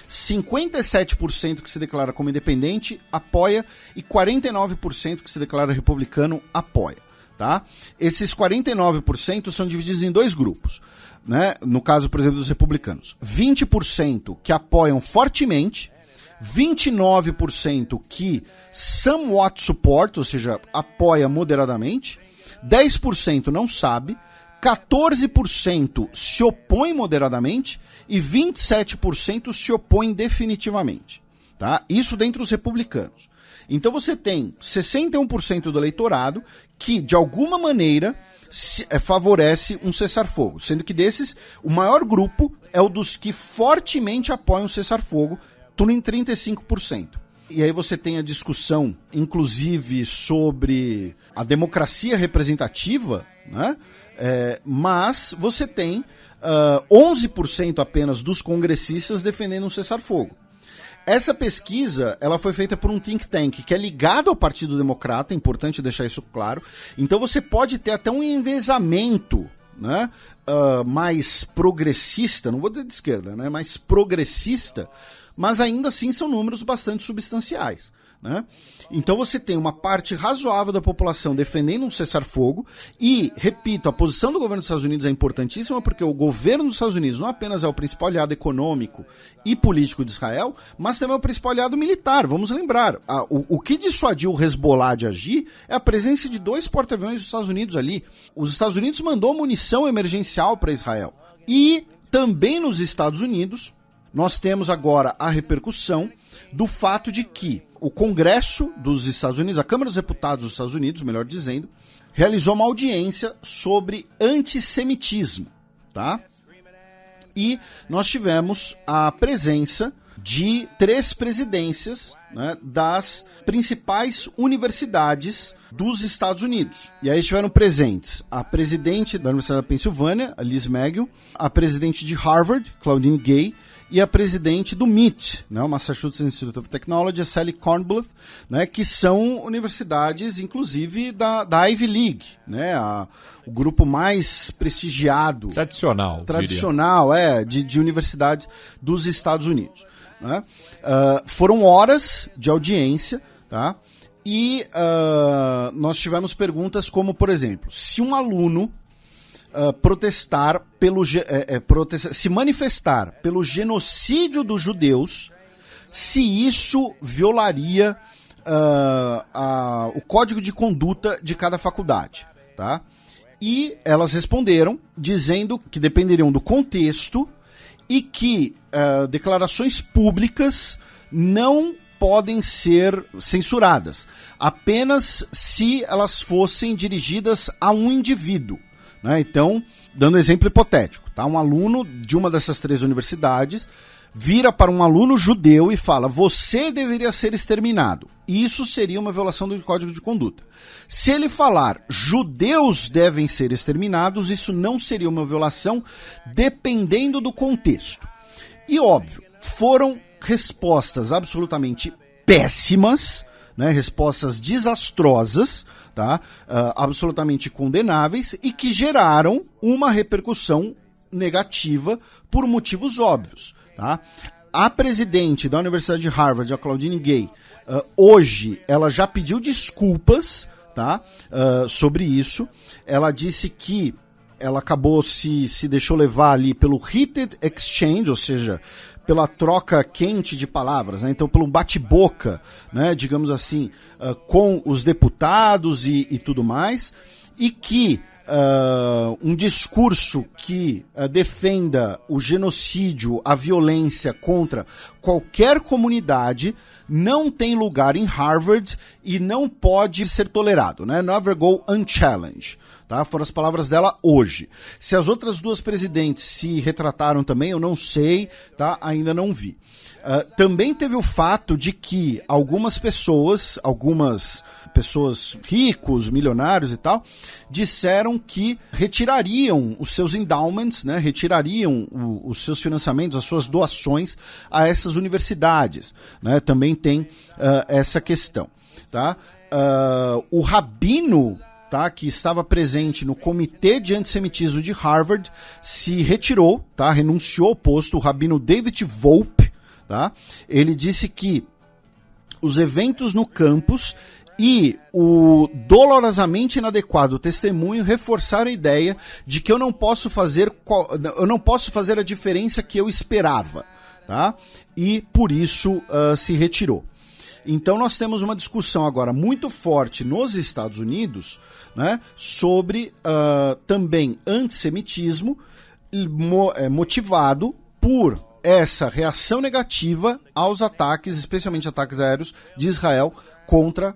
57% que se declara como independente apoia e 49% que se declara republicano apoia. Tá? Esses 49% são divididos em dois grupos. Né? No caso, por exemplo, dos republicanos. 20% que apoiam fortemente, 29% que somewhat support, ou seja, apoia moderadamente, 10% não sabe, 14% se opõe moderadamente e 27% se opõe definitivamente. Tá? Isso dentre os republicanos. Então você tem 61% do eleitorado que, de alguma maneira, favorece um cessar-fogo, sendo que desses, o maior grupo é o dos que fortemente apoiam o cessar-fogo, tudo em 35%. E aí você tem a discussão, inclusive, sobre a democracia representativa, né? Mas você tem 11% apenas dos congressistas defendendo um cessar-fogo. Essa pesquisa, ela foi feita por um think tank que é ligado ao Partido Democrata, é importante deixar isso claro. Então você pode ter até um envezamento, né, mais progressista, não vou dizer de esquerda, né, mais progressista, mas ainda assim são números bastante substanciais, né? Então você tem uma parte razoável da população defendendo um cessar-fogo e, repito, a posição do governo dos Estados Unidos é importantíssima porque o governo dos Estados Unidos não apenas é o principal aliado econômico e político de Israel, mas também é o principal aliado militar. Vamos lembrar, o que dissuadiu o Hezbollah de agir é a presença de 2 porta-aviões dos Estados Unidos ali. Os Estados Unidos mandou munição emergencial para Israel. E também nos Estados Unidos, nós temos agora a repercussão do fato de que o Congresso dos Estados Unidos, a Câmara dos Deputados dos Estados Unidos, melhor dizendo, realizou uma audiência sobre antissemitismo, tá? E nós tivemos a presença de 3 presidências, né, das principais universidades dos Estados Unidos. E aí estiveram presentes a presidente da Universidade da Pensilvânia, a Liz Magill, a presidente de Harvard, Claudine Gay, e a presidente do MIT, né, o Massachusetts Institute of Technology, a Sally Kornbluth, né, que são universidades, inclusive, da Ivy League, né, o grupo mais prestigiado. Tradicional, de universidades dos Estados Unidos. Né? Foram horas de audiência, tá? E nós tivemos perguntas como, por exemplo, se um aluno se manifestar pelo genocídio dos judeus, se isso violaria o código de conduta de cada faculdade, tá? E elas responderam dizendo que dependeriam do contexto e que declarações públicas não podem ser censuradas, apenas se elas fossem dirigidas a um indivíduo. Né? Então, dando um exemplo hipotético, tá? Um aluno de uma dessas 3 universidades vira para um aluno judeu e fala: você deveria ser exterminado. Isso seria uma violação do código de conduta. Se ele falar judeus devem ser exterminados, isso não seria uma violação, dependendo do contexto. E óbvio, foram respostas absolutamente péssimas, né? Respostas desastrosas, tá? Absolutamente condenáveis e que geraram uma repercussão negativa por motivos óbvios. Tá? A presidente da Universidade de Harvard, a Claudine Gay, hoje ela já pediu desculpas, tá? Sobre isso. Ela disse que ela acabou se deixou levar ali pelo heated exchange, ou seja, pela troca quente de palavras, né? Então pelo bate-boca, né? Digamos assim, com os deputados e tudo mais, e que um discurso que defenda o genocídio, a violência contra qualquer comunidade não tem lugar em Harvard e não pode ser tolerado, né? Never go unchallenged. Tá? Foram as palavras dela hoje. Se as outras 2 presidentes se retrataram também, eu não sei, tá? Ainda não vi. Também teve o fato de que algumas pessoas ricos, milionários e tal, disseram que retirariam os seus endowments, né? Retirariam os seus financiamentos, as suas doações a essas universidades. Né? Também tem essa questão. Tá? O rabino, tá, que estava presente no Comitê de Antissemitismo de Harvard, se retirou, tá, renunciou ao posto, o rabino David Volpe, tá, ele disse que os eventos no campus e o dolorosamente inadequado testemunho reforçaram a ideia de que eu não posso fazer a diferença que eu esperava, tá, e por isso se retirou. Então nós temos uma discussão agora muito forte nos Estados Unidos, né, sobre também antissemitismo motivado por essa reação negativa aos ataques, especialmente ataques aéreos de Israel contra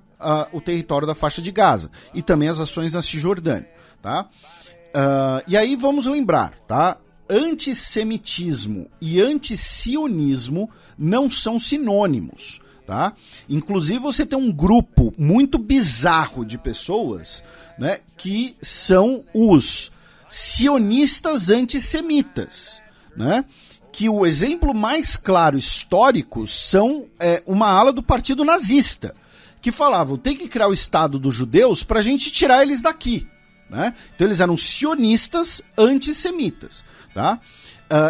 o território da faixa de Gaza e também as ações na Cisjordânia, tá? E aí vamos lembrar, tá? Antissemitismo e antisionismo não são sinônimos, tá? Inclusive você tem um grupo muito bizarro de pessoas, né, que são os sionistas antissemitas, né? Que o exemplo mais claro histórico são uma ala do partido nazista, que falavam, tem que criar o Estado dos judeus para a gente tirar eles daqui, né? Então eles eram sionistas antissemitas, tá?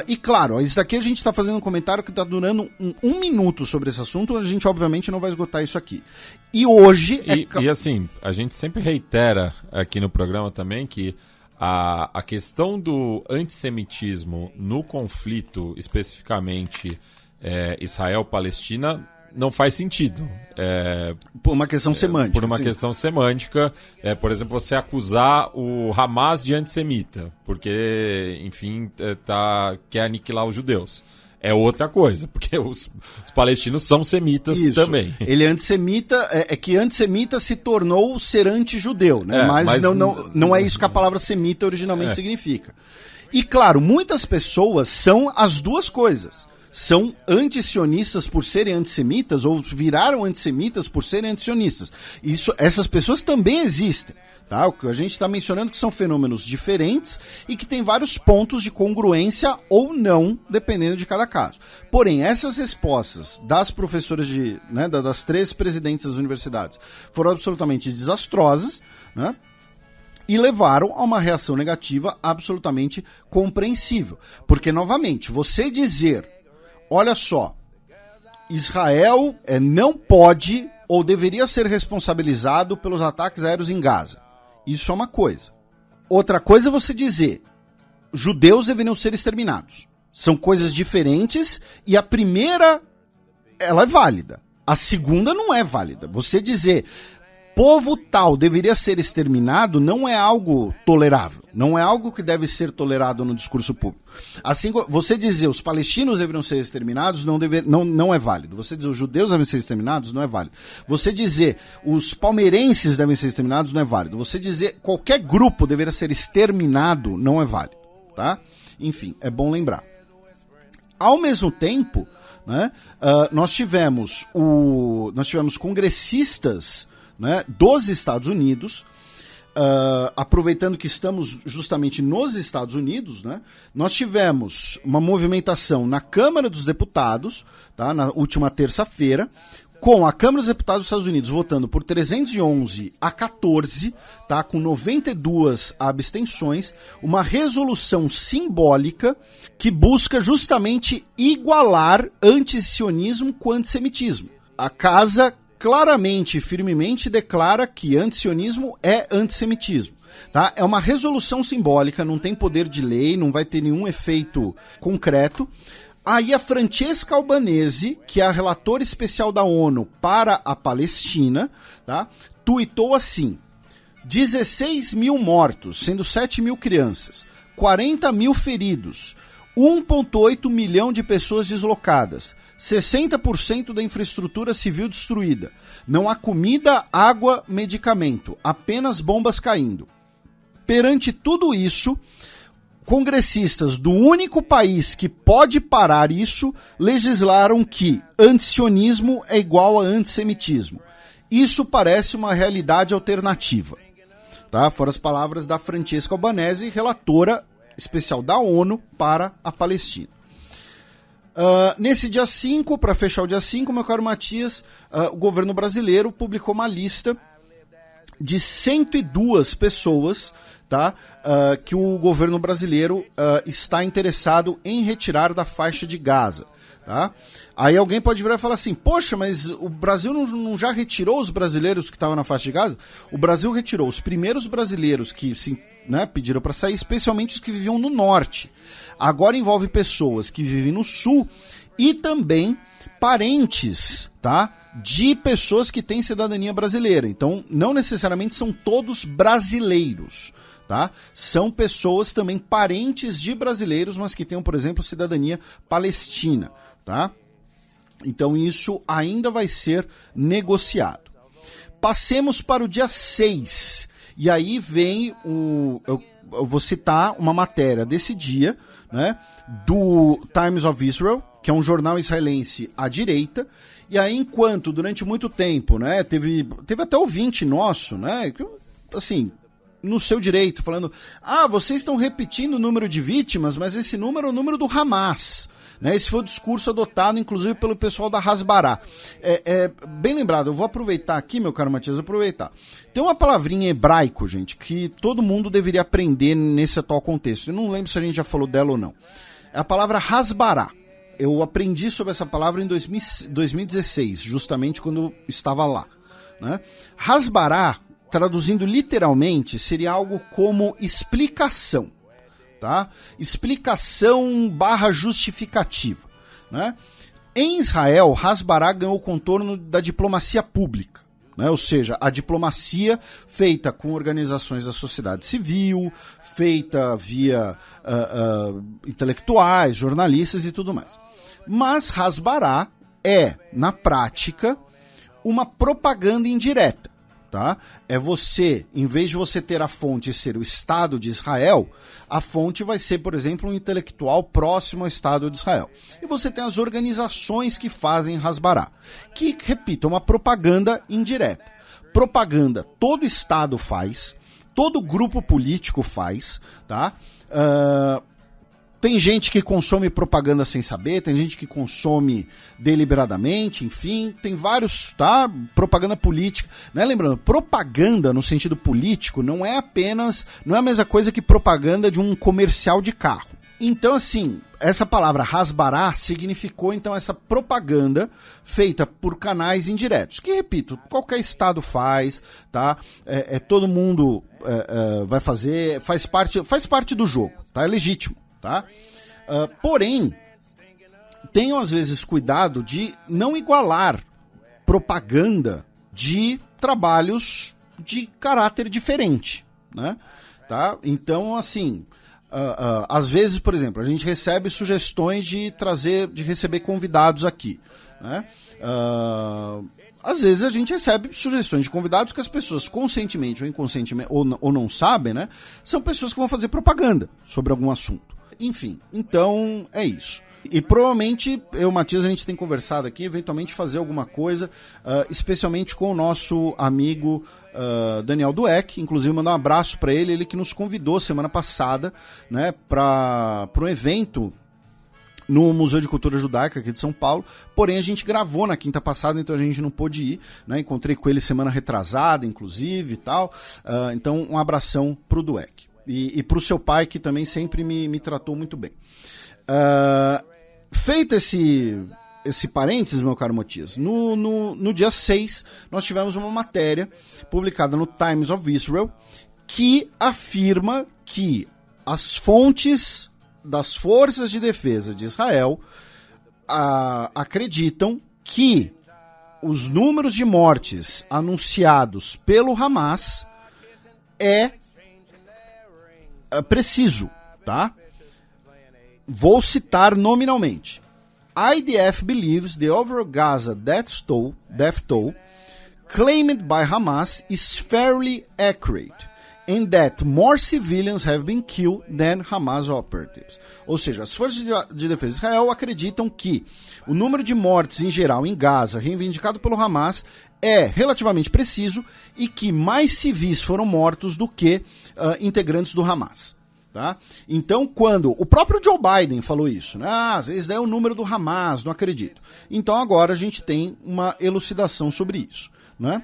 E claro, isso daqui a gente está fazendo um comentário que está durando um minuto sobre esse assunto, a gente obviamente não vai esgotar isso aqui. E hoje... E assim, a gente sempre reitera aqui no programa também que a questão do antissemitismo no conflito, especificamente Israel-Palestina, não faz sentido. Por uma questão semântica. Por uma questão semântica. Por exemplo, você acusar o Hamas de antissemita, porque, enfim, quer aniquilar os judeus. É outra coisa, porque os palestinos são semitas também. Ele é antissemita, que antissemita se tornou ser anti-judeu, né? Mas não é isso que a palavra semita originalmente significa. E claro, muitas pessoas são as duas coisas. São antisionistas por serem antissemitas ou viraram antissemitas por serem antisionistas. Essas pessoas também existem. Tá? O que a gente está mencionando que são fenômenos diferentes e que tem vários pontos de congruência ou não, dependendo de cada caso. Porém, essas respostas das professoras das 3 presidentes das universidades foram absolutamente desastrosas, né? E levaram a uma reação negativa absolutamente compreensível. Porque, novamente, você dizer, olha só, Israel não pode ou deveria ser responsabilizado pelos ataques aéreos em Gaza. Isso é uma coisa. Outra coisa é você dizer, judeus deveriam ser exterminados. São coisas diferentes e a primeira, ela é válida. A segunda não é válida. Você dizer, povo tal deveria ser exterminado não é algo tolerável. Não é algo que deve ser tolerado no discurso público. Assim, você dizer os palestinos deveriam ser exterminados não é válido. Você dizer os judeus devem ser exterminados não é válido. Você dizer os palmeirenses devem ser exterminados não é válido. Você dizer qualquer grupo deveria ser exterminado não é válido, tá? Enfim, é bom lembrar. Ao mesmo tempo, né, nós tivemos congressistas, né, dos Estados Unidos, aproveitando que estamos justamente nos Estados Unidos, né, nós tivemos uma movimentação na Câmara dos Deputados, tá, na última terça-feira, com a Câmara dos Deputados dos Estados Unidos votando por 311 a 14, tá, com 92 abstenções, uma resolução simbólica que busca justamente igualar antisionismo com antissemitismo. A casa claramente e firmemente declara que antisionismo é antissemitismo. Tá? É uma resolução simbólica, não tem poder de lei, não vai ter nenhum efeito concreto. Aí a Francesca Albanese, que é a relatora especial da ONU para a Palestina, tá, tuitou assim: 16 mil mortos, sendo 7 mil crianças, 40 mil feridos, 1,8 milhão de pessoas deslocadas, 60% da infraestrutura civil destruída. Não há comida, água, medicamento, apenas bombas caindo. Perante tudo isso, congressistas do único país que pode parar isso legislaram que antisionismo é igual a antissemitismo. Isso parece uma realidade alternativa. Tá? Foram as palavras da Francesca Albanese, relatora especial da ONU para a Palestina. Nesse dia 5, para fechar o dia 5, meu caro Matias, o governo brasileiro publicou uma lista de 102 pessoas, tá, que o governo brasileiro está interessado em retirar da faixa de Gaza. Tá? Aí alguém pode virar e falar assim, poxa, mas o Brasil não já retirou os brasileiros que estavam na faixa de Gaza? O Brasil retirou os primeiros brasileiros que pediram para sair, especialmente os que viviam no norte. Agora envolve pessoas que vivem no sul e também parentes, tá, de pessoas que têm cidadania brasileira. Então, não necessariamente são todos brasileiros. Tá? São pessoas também parentes de brasileiros, mas que tenham, por exemplo, cidadania palestina. Tá? Então isso ainda vai ser negociado. Passemos para o dia 6. E aí vem eu vou citar uma matéria desse dia, né, do Times of Israel, que é um jornal israelense à direita. E aí, enquanto durante muito tempo, né, teve até ouvinte nosso, né, que, assim, no seu direito, falando: vocês estão repetindo o número de vítimas, mas esse número é o número do Hamas. Né, esse foi o discurso adotado, inclusive, pelo pessoal da Hasbará. Bem lembrado, eu vou aproveitar aqui, meu caro Matias, aproveitar. Tem uma palavrinha em hebraico, gente, que todo mundo deveria aprender nesse atual contexto. Eu não lembro se a gente já falou dela ou não. É a palavra Hasbará. Eu aprendi sobre essa palavra em 2016, justamente quando eu estava lá. Né? Hasbará, traduzindo literalmente, seria algo como explicação. Tá? Explicação / justificativa. Né? Em Israel, Hasbará ganhou o contorno da diplomacia pública. Né? Ou seja, a diplomacia feita com organizações da sociedade civil, feita via intelectuais, jornalistas e tudo mais. Mas Hasbará é, na prática, uma propaganda indireta. Tá? É você, em vez de você ter a fonte ser o Estado de Israel, a fonte vai ser, por exemplo, um intelectual próximo ao Estado de Israel. E você tem as organizações que fazem Hasbará, que, repito, é uma propaganda indireta. Propaganda todo Estado faz, todo grupo político faz, tá? Tem gente que consome propaganda sem saber, tem gente que consome deliberadamente, enfim, tem vários, tá? Propaganda política, né? Lembrando, propaganda no sentido político não é a mesma coisa que propaganda de um comercial de carro. Então, assim, essa palavra Hasbará significou, então, essa propaganda feita por canais indiretos, que, repito, qualquer estado faz, tá? Todo mundo vai fazer, faz parte do jogo, tá? É legítimo. Tá? Porém, tenham às vezes cuidado de não igualar propaganda de trabalhos de caráter diferente, né? Tá? Então, assim, às vezes, por exemplo, a gente recebe sugestões de receber convidados aqui, né? Às vezes a gente recebe sugestões de convidados que as pessoas conscientemente ou inconscientemente ou não sabem, né? São pessoas que vão fazer propaganda sobre algum assunto. Enfim, então é isso. E provavelmente eu e o Matias, a gente tem conversado aqui, eventualmente fazer alguma coisa, especialmente com o nosso amigo Daniel Dueck, inclusive mandar um abraço para ele que nos convidou semana passada, né, para um evento no Museu de Cultura Judaica aqui de São Paulo, porém a gente gravou na quinta passada, então a gente não pôde ir, né? Encontrei com ele semana retrasada, inclusive, e tal, então um abração pro Dueck. E pro seu pai, que também sempre me tratou muito bem. Feito esse parênteses, meu caro Matias, no dia 6, nós tivemos uma matéria publicada no Times of Israel que afirma que as fontes das forças de defesa de Israel acreditam que os números de mortes anunciados pelo Hamas é preciso, tá? Vou citar nominalmente. IDF believes the overall Gaza death toll claimed by Hamas is fairly accurate and that more civilians have been killed than Hamas operatives. Ou seja, as forças de defesa de Israel acreditam que o número de mortes em geral em Gaza, reivindicado pelo Hamas, é relativamente preciso e que mais civis foram mortos do que integrantes do Hamas. Tá? Então, quando o próprio Joe Biden falou isso, né? Às vezes é o número do Hamas, não acredito. Então agora a gente tem uma elucidação sobre isso, né?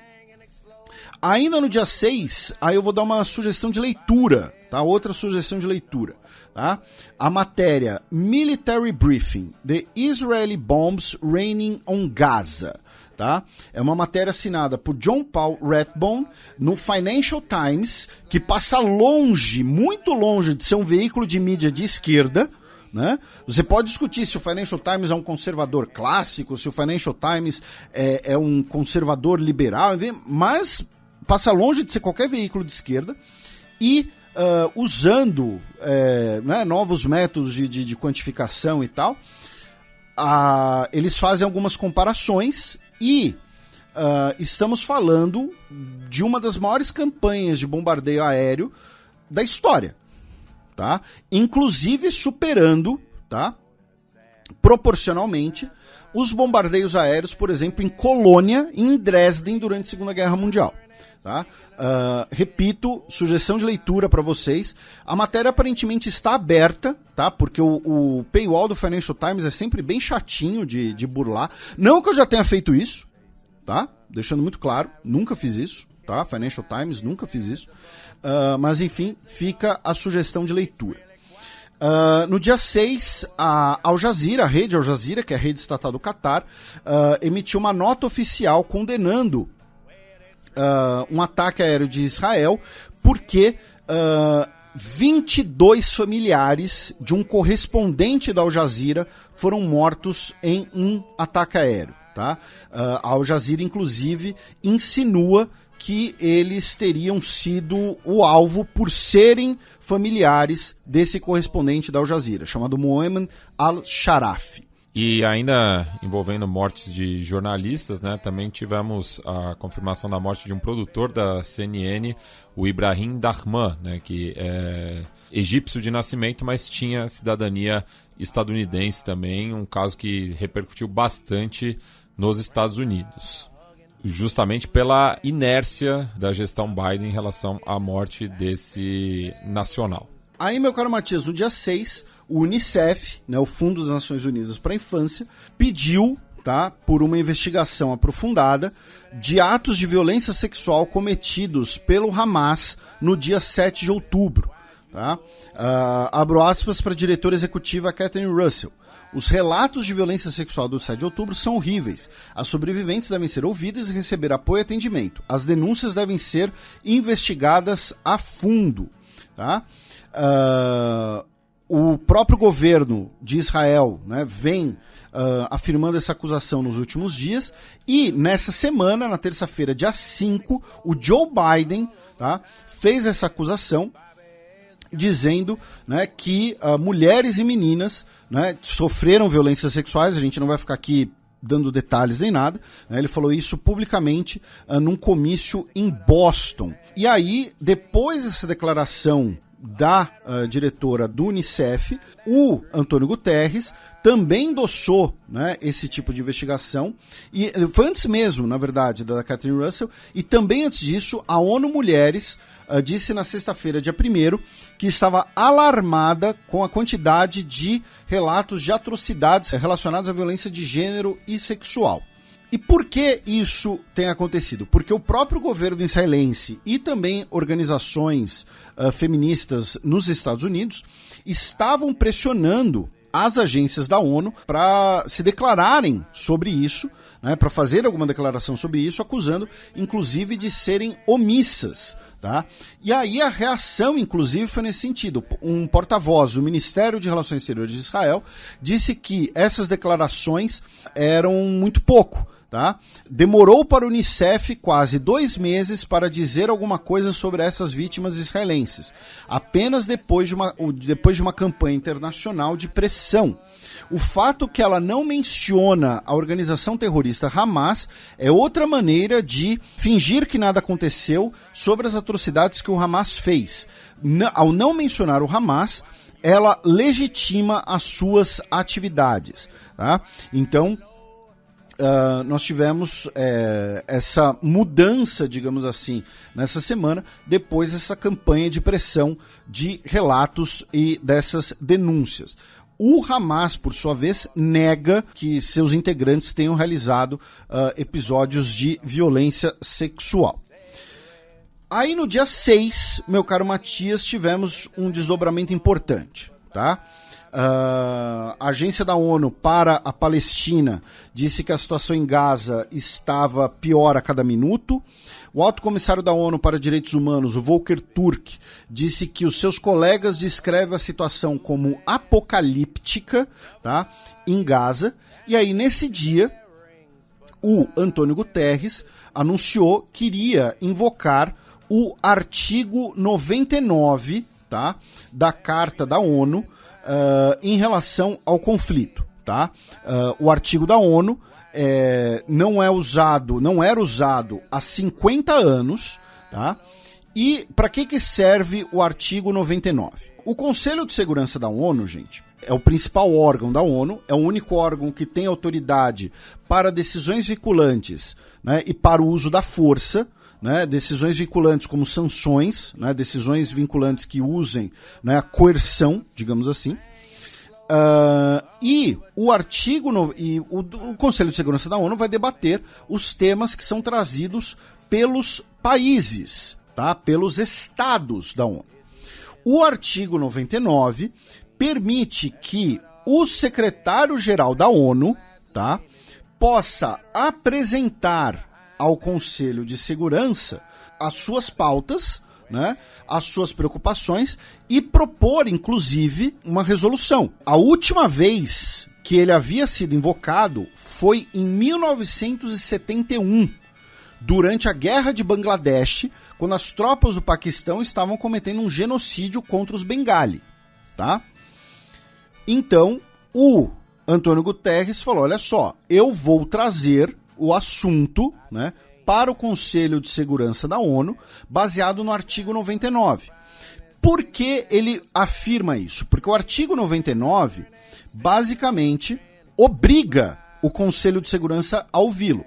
Ainda no dia 6, aí eu vou dar uma sugestão de leitura, tá? Outra sugestão de leitura, tá? A matéria Military Briefing, The Israeli Bombs Raining on Gaza. Tá? É uma matéria assinada por John Paul Rathbone no Financial Times, que passa longe, muito longe de ser um veículo de mídia de esquerda, né? Você pode discutir se o Financial Times é um conservador clássico, se o Financial Times é um conservador liberal, mas passa longe de ser qualquer veículo de esquerda e usando né, novos métodos de quantificação e tal, eles fazem algumas comparações e estamos falando de uma das maiores campanhas de bombardeio aéreo da história, tá? Inclusive superando, tá, proporcionalmente os bombardeios aéreos, por exemplo, em Colônia e em Dresden durante a Segunda Guerra Mundial. Tá? Repito, sugestão de leitura para vocês. A matéria aparentemente está aberta, tá? Porque o paywall do Financial Times é sempre bem chatinho de burlar. Não que eu já tenha feito isso, tá? Deixando muito claro, nunca fiz isso, tá? Financial Times, nunca fiz isso. Mas enfim, fica a sugestão de leitura. No dia 6, a Al Jazeera, a rede Al Jazeera, que é a rede estatal do Catar, emitiu uma nota oficial condenando um ataque aéreo de Israel, porque 22 familiares de um correspondente da Al Jazeera foram mortos em um ataque aéreo. Tá? A Al Jazeera, inclusive, insinua que eles teriam sido o alvo por serem familiares desse correspondente da Al Jazeera, chamado Mohammed al-Sharafi. E ainda envolvendo mortes de jornalistas, né, também tivemos a confirmação da morte de um produtor da CNN, o Ibrahim Dahman, né, que é egípcio de nascimento, mas tinha cidadania estadunidense também, um caso que repercutiu bastante nos Estados Unidos, justamente pela inércia da gestão Biden em relação à morte desse nacional. Aí, meu caro Matias, no dia 6, o Unicef, né, o Fundo das Nações Unidas para a Infância, pediu, tá, por uma investigação aprofundada de atos de violência sexual cometidos pelo Hamas no dia 7 de outubro. Tá? Abro aspas para a diretora executiva Catherine Russell. Os relatos de violência sexual do 7 de outubro são horríveis. As sobreviventes devem ser ouvidas e receber apoio e atendimento. As denúncias devem ser investigadas a fundo. Tá? O próprio governo de Israel, né, vem afirmando essa acusação nos últimos dias, e nessa semana, na terça-feira, dia 5, o Joe Biden, tá, fez essa acusação, dizendo, né, que mulheres e meninas, né, sofreram violências sexuais. A gente não vai ficar aqui dando detalhes nem nada, né? Ele falou isso publicamente num comício em Boston. E aí, depois dessa declaração da diretora do Unicef, o Antônio Guterres também endossou, né, esse tipo de investigação, e foi antes mesmo, na verdade, da Catherine Russell, e também antes disso, a ONU Mulheres disse na sexta-feira, dia 1º, que estava alarmada com a quantidade de relatos de atrocidades relacionadas à violência de gênero e sexual. E por que isso tem acontecido? Porque o próprio governo israelense e também organizações feministas nos Estados Unidos estavam pressionando as agências da ONU para se declararem sobre isso, né, para fazer alguma declaração sobre isso, acusando inclusive de serem omissas. Tá? E aí a reação, inclusive, foi nesse sentido. Um porta-voz do Ministério de Relações Exteriores de Israel disse que essas declarações eram muito pouco. Tá? Demorou para o Unicef quase 2 meses para dizer alguma coisa sobre essas vítimas israelenses, apenas depois de uma campanha internacional de pressão. O fato que ela não menciona a organização terrorista Hamas é outra maneira de fingir que nada aconteceu sobre as atrocidades que o Hamas fez. Ao não mencionar o Hamas, ela legitima as suas atividades. Tá? Então, nós tivemos essa mudança, digamos assim, nessa semana, depois dessa campanha de pressão de relatos e dessas denúncias. O Hamas, por sua vez, nega que seus integrantes tenham realizado episódios de violência sexual. Aí no dia 6, meu caro Matias, tivemos um desdobramento importante, tá? A agência da ONU para a Palestina disse que a situação em Gaza estava pior a cada minuto. O alto comissário da ONU para Direitos Humanos, o Volker Turk, disse que os seus colegas descrevem a situação como apocalíptica, tá, em Gaza. E aí, nesse dia, o Antônio Guterres anunciou que iria invocar o artigo 99, tá, da Carta da ONU, em relação ao conflito. tá? O artigo da ONU não era usado há 50 anos, tá? E para que serve o artigo 99? O Conselho de Segurança da ONU, gente, é o principal órgão da ONU, é o único órgão que tem autoridade para decisões vinculantes, né, e para o uso da força, né, decisões vinculantes como sanções, né, decisões vinculantes que usem, né, a coerção, digamos assim. E o Conselho de Segurança da ONU vai debater os temas que são trazidos pelos países, tá, pelos estados da ONU. O artigo 99 permite que o secretário-geral da ONU, tá, possa apresentar ao Conselho de Segurança as suas pautas, né, as suas preocupações e propor, inclusive, uma resolução. A última vez que ele havia sido invocado foi em 1971, durante a Guerra de Bangladesh, quando as tropas do Paquistão estavam cometendo um genocídio contra os Bengali, tá? Então, o Antônio Guterres falou, olha só, eu vou trazer o assunto, né, para o Conselho de Segurança da ONU, baseado no artigo 99. Por que ele afirma isso? Porque o artigo 99, basicamente, obriga o Conselho de Segurança a ouvi-lo.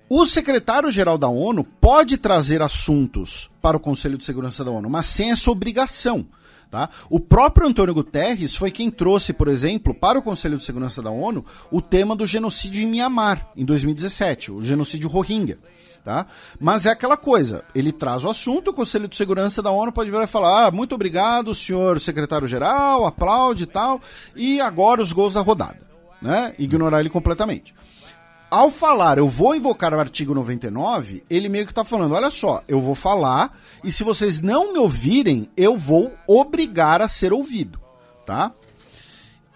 O secretário-geral da ONU pode trazer assuntos para o Conselho de Segurança da ONU, mas sem essa obrigação. Tá? O próprio Antônio Guterres foi quem trouxe, por exemplo, para o Conselho de Segurança da ONU, o tema do genocídio em Mianmar, em 2017, o genocídio Rohingya. Tá? Mas é aquela coisa, ele traz o assunto, o Conselho de Segurança da ONU pode virar e falar, muito obrigado, senhor secretário-geral, aplaude e tal, e agora os gols da rodada, né? Ignorar ele completamente. Ao falar, eu vou invocar o artigo 99, ele meio que está falando, olha só, eu vou falar e se vocês não me ouvirem, eu vou obrigar a ser ouvido, tá?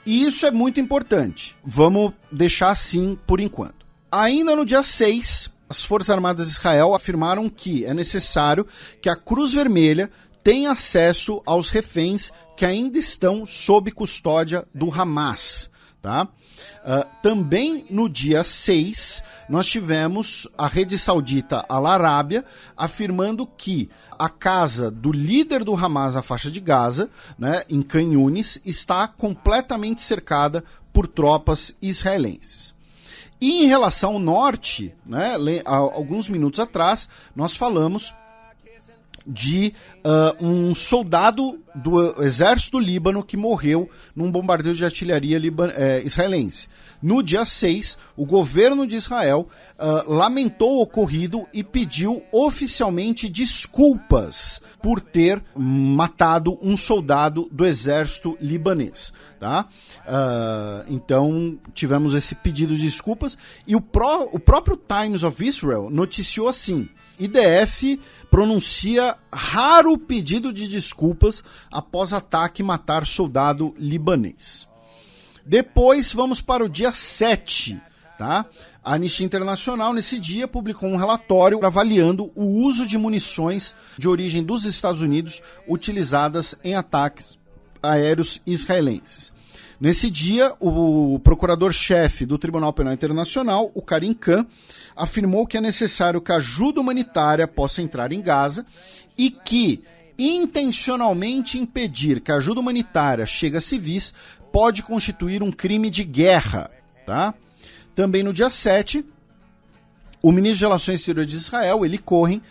E isso é muito importante. Vamos deixar assim por enquanto. Ainda no dia 6, as Forças Armadas de Israel afirmaram que é necessário que a Cruz Vermelha tenha acesso aos reféns que ainda estão sob custódia do Hamas, tá? Também no dia 6, nós tivemos a rede saudita Al Arábia afirmando que a casa do líder do Hamas na faixa de Gaza, né, em Khan Yunis, está completamente cercada por tropas israelenses. E em relação ao norte, né, alguns minutos atrás, nós falamos de um soldado do exército do Líbano que morreu num bombardeio de artilharia israelense. No dia 6, o governo de Israel lamentou o ocorrido e pediu oficialmente desculpas por ter matado um soldado do exército libanês. Tá? Então tivemos esse pedido de desculpas e o próprio Times of Israel noticiou assim: IDF pronuncia raro pedido de desculpas após ataque matar soldado libanês. Depois vamos para o dia 7, tá? A Anistia Internacional nesse dia publicou um relatório avaliando o uso de munições de origem dos Estados Unidos utilizadas em ataques aéreos israelenses. Nesse dia, o procurador-chefe do Tribunal Penal Internacional, o Karim Khan, afirmou que é necessário que a ajuda humanitária possa entrar em Gaza e que intencionalmente impedir que a ajuda humanitária chegue a civis pode constituir um crime de guerra. Tá? Também no dia 7, o ministro de Relações Exteriores de Israel, Eli Cohen,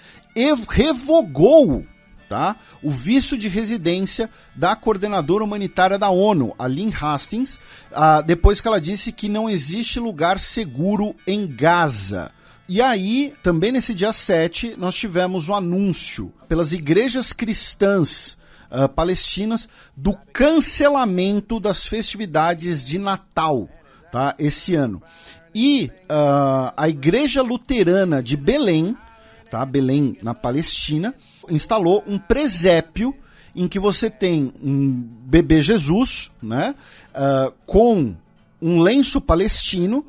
revogou, tá, o visto de residência da coordenadora humanitária da ONU, a Lynn Hastings, depois que ela disse que não existe lugar seguro em Gaza. E aí, também nesse dia 7, nós tivemos o anúncio pelas igrejas cristãs palestinas do cancelamento das festividades de Natal, tá, esse ano. E a Igreja Luterana de Belém, tá, Belém na Palestina, instalou um presépio em que você tem um bebê Jesus, né, com um lenço palestino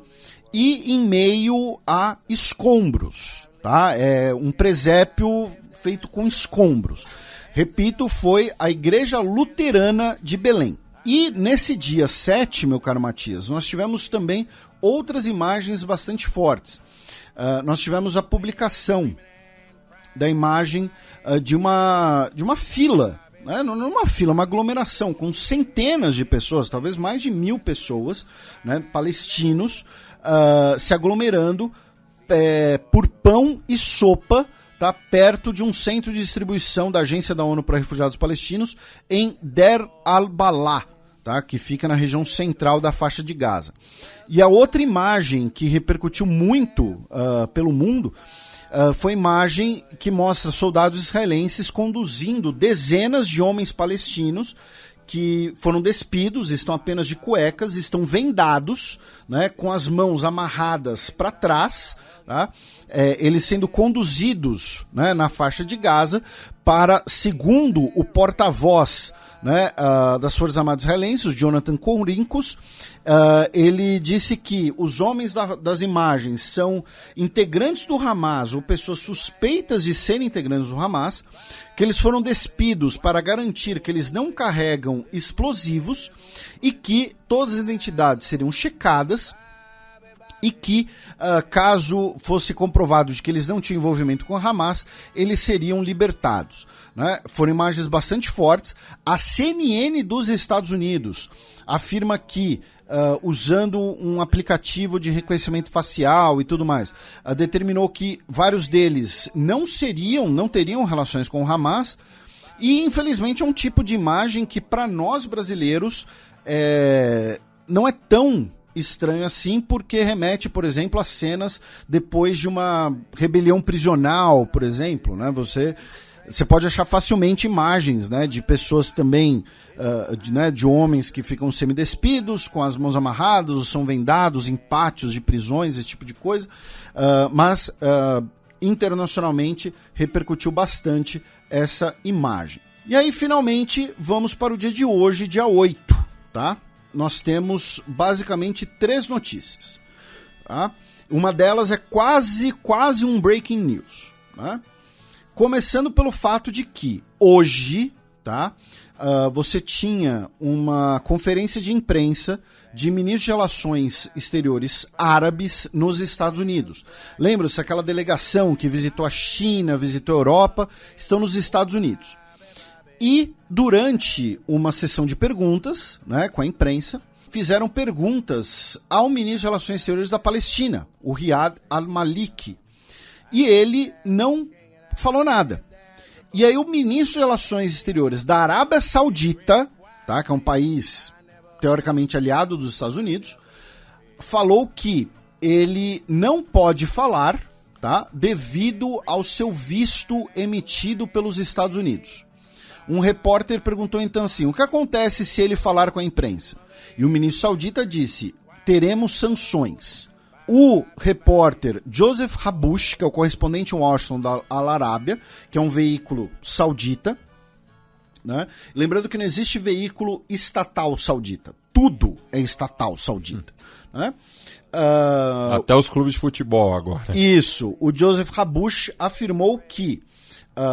e em meio a escombros. Tá? É um presépio feito com escombros. Repito, foi a Igreja Luterana de Belém. E nesse dia 7, meu caro Matias, nós tivemos também outras imagens bastante fortes. Nós tivemos a publicação da imagem de uma fila, né? Não uma fila, uma aglomeração com centenas de pessoas, talvez mais de 1.000 pessoas, né, palestinos, se aglomerando por pão e sopa, tá, perto de um centro de distribuição da Agência da ONU para Refugiados Palestinos em Der al-Balah, tá, que fica na região central da faixa de Gaza. E a outra imagem que repercutiu muito pelo mundo foi a imagem que mostra soldados israelenses conduzindo dezenas de homens palestinos que foram despidos, estão apenas de cuecas, estão vendados, né, com as mãos amarradas para trás, tá? Eles sendo conduzidos, né, na faixa de Gaza para, segundo o porta-voz, né, das Forças Armadas Israelenses, o Jonathan Korinkos, ele disse que os homens das imagens são integrantes do Hamas ou pessoas suspeitas de serem integrantes do Hamas, que eles foram despidos para garantir que eles não carregam explosivos e que todas as identidades seriam checadas e que, caso fosse comprovado de que eles não tinham envolvimento com o Hamas, eles seriam libertados, né? Foram imagens bastante fortes. A CNN dos Estados Unidos afirma que, usando um aplicativo de reconhecimento facial e tudo mais, determinou que vários deles não teriam relações com o Hamas, e infelizmente é um tipo de imagem que para nós brasileiros não é tão estranho assim, porque remete, por exemplo, a cenas depois de uma rebelião prisional, por exemplo, né? Você pode achar facilmente imagens, né, de pessoas também, de homens que ficam semidespidos, com as mãos amarradas, ou são vendados em pátios de prisões, esse tipo de coisa, mas internacionalmente repercutiu bastante essa imagem. E aí, finalmente, vamos para o dia de hoje, dia 8, tá? Nós temos basicamente 3 notícias, tá? Uma delas é quase um breaking news, né? Começando pelo fato de que hoje, tá, você tinha uma conferência de imprensa de ministros de relações exteriores árabes nos Estados Unidos. Lembra-se aquela delegação que visitou a China, visitou a Europa, estão nos Estados Unidos. E durante uma sessão de perguntas, né, com a imprensa, fizeram perguntas ao ministro de Relações Exteriores da Palestina, o Riyad al-Maliki. E ele não falou nada. E aí o ministro de Relações Exteriores da Arábia Saudita, tá, que é um país teoricamente aliado dos Estados Unidos, falou que ele não pode falar, tá, devido ao seu visto emitido pelos Estados Unidos. Um repórter perguntou então assim, o que acontece se ele falar com a imprensa? E o ministro saudita disse, teremos sanções. O repórter Joseph Habush, que é o correspondente em Washington da Al-Arábia, que é um veículo saudita, né? Lembrando que não existe veículo estatal saudita, tudo é estatal saudita, né? Até os clubes de futebol agora. Isso, o Joseph Habush afirmou que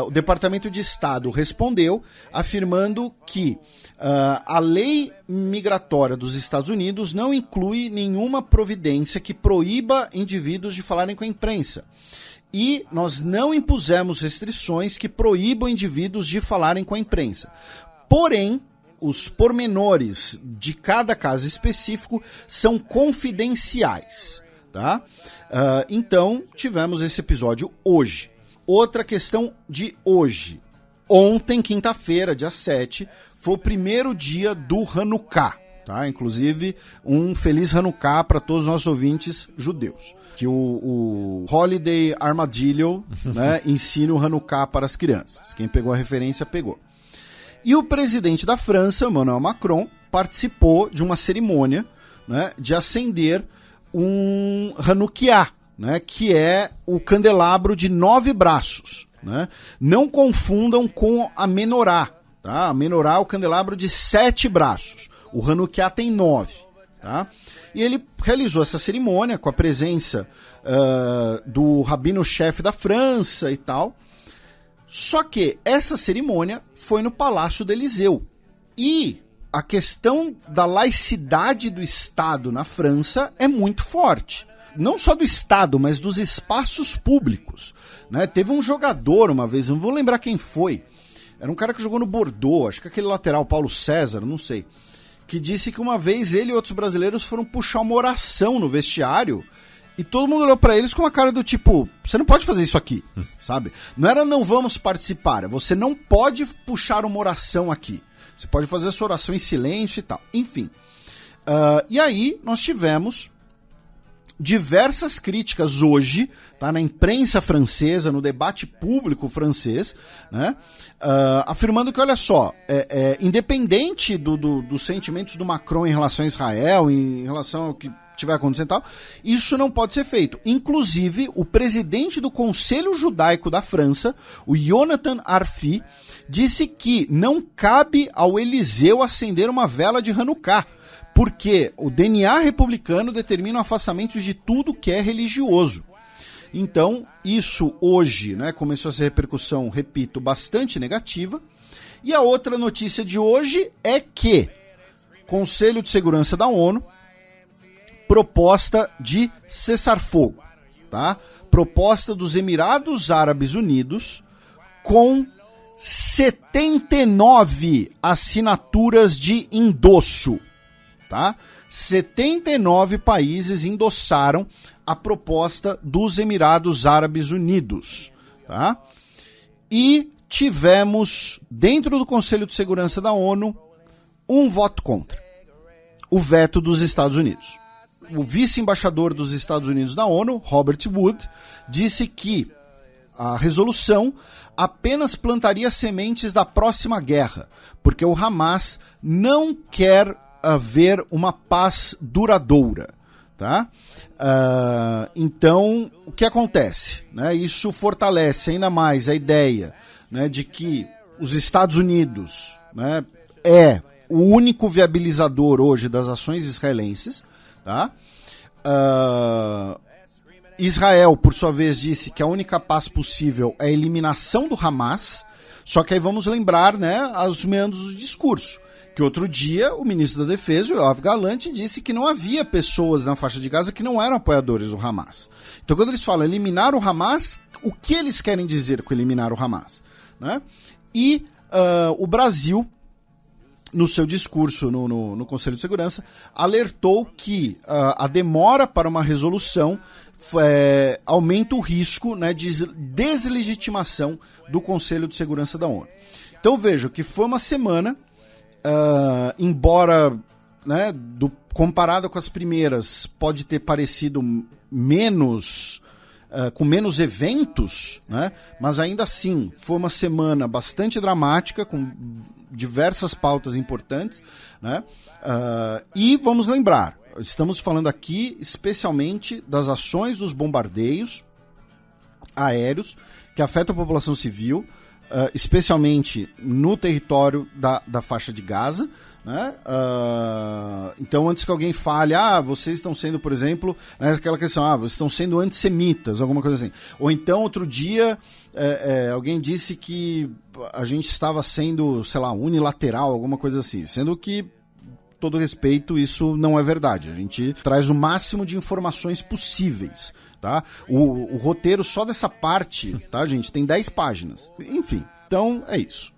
o Departamento de Estado respondeu afirmando que a lei migratória dos Estados Unidos não inclui nenhuma providência que proíba indivíduos de falarem com a imprensa. E nós não impusemos restrições que proíbam indivíduos de falarem com a imprensa. Porém, os pormenores de cada caso específico são confidenciais, tá? Então, tivemos esse episódio hoje. Outra questão de hoje. Ontem, quinta-feira, dia 7, foi o primeiro dia do Hanukkah, tá? Inclusive, um feliz Hanukkah para todos os nossos ouvintes judeus. Que o Holiday Armadillo, né, ensina o Hanukkah para as crianças. Quem pegou a referência, pegou. E o presidente da França, Emmanuel Macron, participou de uma cerimônia, né, de acender um Hanukkah, né, que é o candelabro de 9 braços. Né? Não confundam com a menorá. Tá? A menorá é o candelabro de 7 braços. O Hanukkah tem 9. Tá? E ele realizou essa cerimônia com a presença do rabino-chefe da França e tal. Só que essa cerimônia foi no Palácio do Eliseu. E a questão da laicidade do Estado na França é muito forte. Não só do Estado, mas dos espaços públicos, né? Teve um jogador uma vez, não vou lembrar quem foi, era um cara que jogou no Bordeaux, acho que aquele lateral, Paulo César, não sei, que disse que uma vez ele e outros brasileiros foram puxar uma oração no vestiário e todo mundo olhou pra eles com uma cara do tipo, você não pode fazer isso aqui, sabe? Não era não vamos participar, você não pode puxar uma oração aqui. Você pode fazer a sua oração em silêncio e tal. Enfim. E aí nós tivemos diversas críticas hoje, tá, na imprensa francesa, no debate público francês, né, afirmando que, olha só, independente dos sentimentos do Macron em relação a Israel, em relação ao que tiver acontecendo e tal, isso não pode ser feito. Inclusive, o presidente do Conselho Judaico da França, o Jonathan Arfi, disse que não cabe ao Eliseu acender uma vela de Hanukkah, porque o DNA republicano determina o afastamento de tudo que é religioso. Então, isso hoje, né, começou a ser repercussão, repito, bastante negativa. E a outra notícia de hoje é que Conselho de Segurança da ONU, proposta de cessar-fogo, tá? Proposta dos Emirados Árabes Unidos com 79 assinaturas de endosso, tá? 79 países endossaram a proposta dos Emirados Árabes Unidos, tá? E tivemos, dentro do Conselho de Segurança da ONU, um voto contra, o veto dos Estados Unidos. O vice-embaixador dos Estados Unidos na ONU, Robert Wood, disse que a resolução apenas plantaria sementes da próxima guerra, porque o Hamas não quer haver uma paz duradoura, tá? Então, o que acontece, né? Isso fortalece ainda mais a ideia, né, de que os Estados Unidos, né, é o único viabilizador hoje das ações israelenses, tá? Israel, por sua vez, disse que a única paz possível é a eliminação do Hamas, só que aí vamos lembrar, né, os meandros do discurso, que outro dia o ministro da Defesa, o Yoav Gallant, disse que não havia pessoas na faixa de Gaza que não eram apoiadores do Hamas. Então, quando eles falam eliminar o Hamas, o que eles querem dizer com eliminar o Hamas, né? E o Brasil, no seu discurso no Conselho de Segurança, alertou que a demora para uma resolução aumenta o risco, né, de deslegitimação do Conselho de Segurança da ONU. Então vejo que foi uma semana, embora, né, comparado com as primeiras, pode ter parecido menos, com menos eventos, né, mas ainda assim foi uma semana bastante dramática, com diversas pautas importantes, né? E vamos lembrar, estamos falando aqui especialmente das ações dos bombardeios aéreos que afetam a população civil, especialmente no território da faixa de Gaza, né? Então, antes que alguém fale, vocês estão sendo, por exemplo, né, aquela questão, vocês estão sendo antissemitas, alguma coisa assim. Ou então, outro dia, alguém disse que a gente estava sendo, sei lá, unilateral, alguma coisa assim, sendo que, todo respeito, isso não é verdade. A gente traz o máximo de informações possíveis, tá? O roteiro só dessa parte, tá, gente, tem 10 páginas. Enfim, então é isso.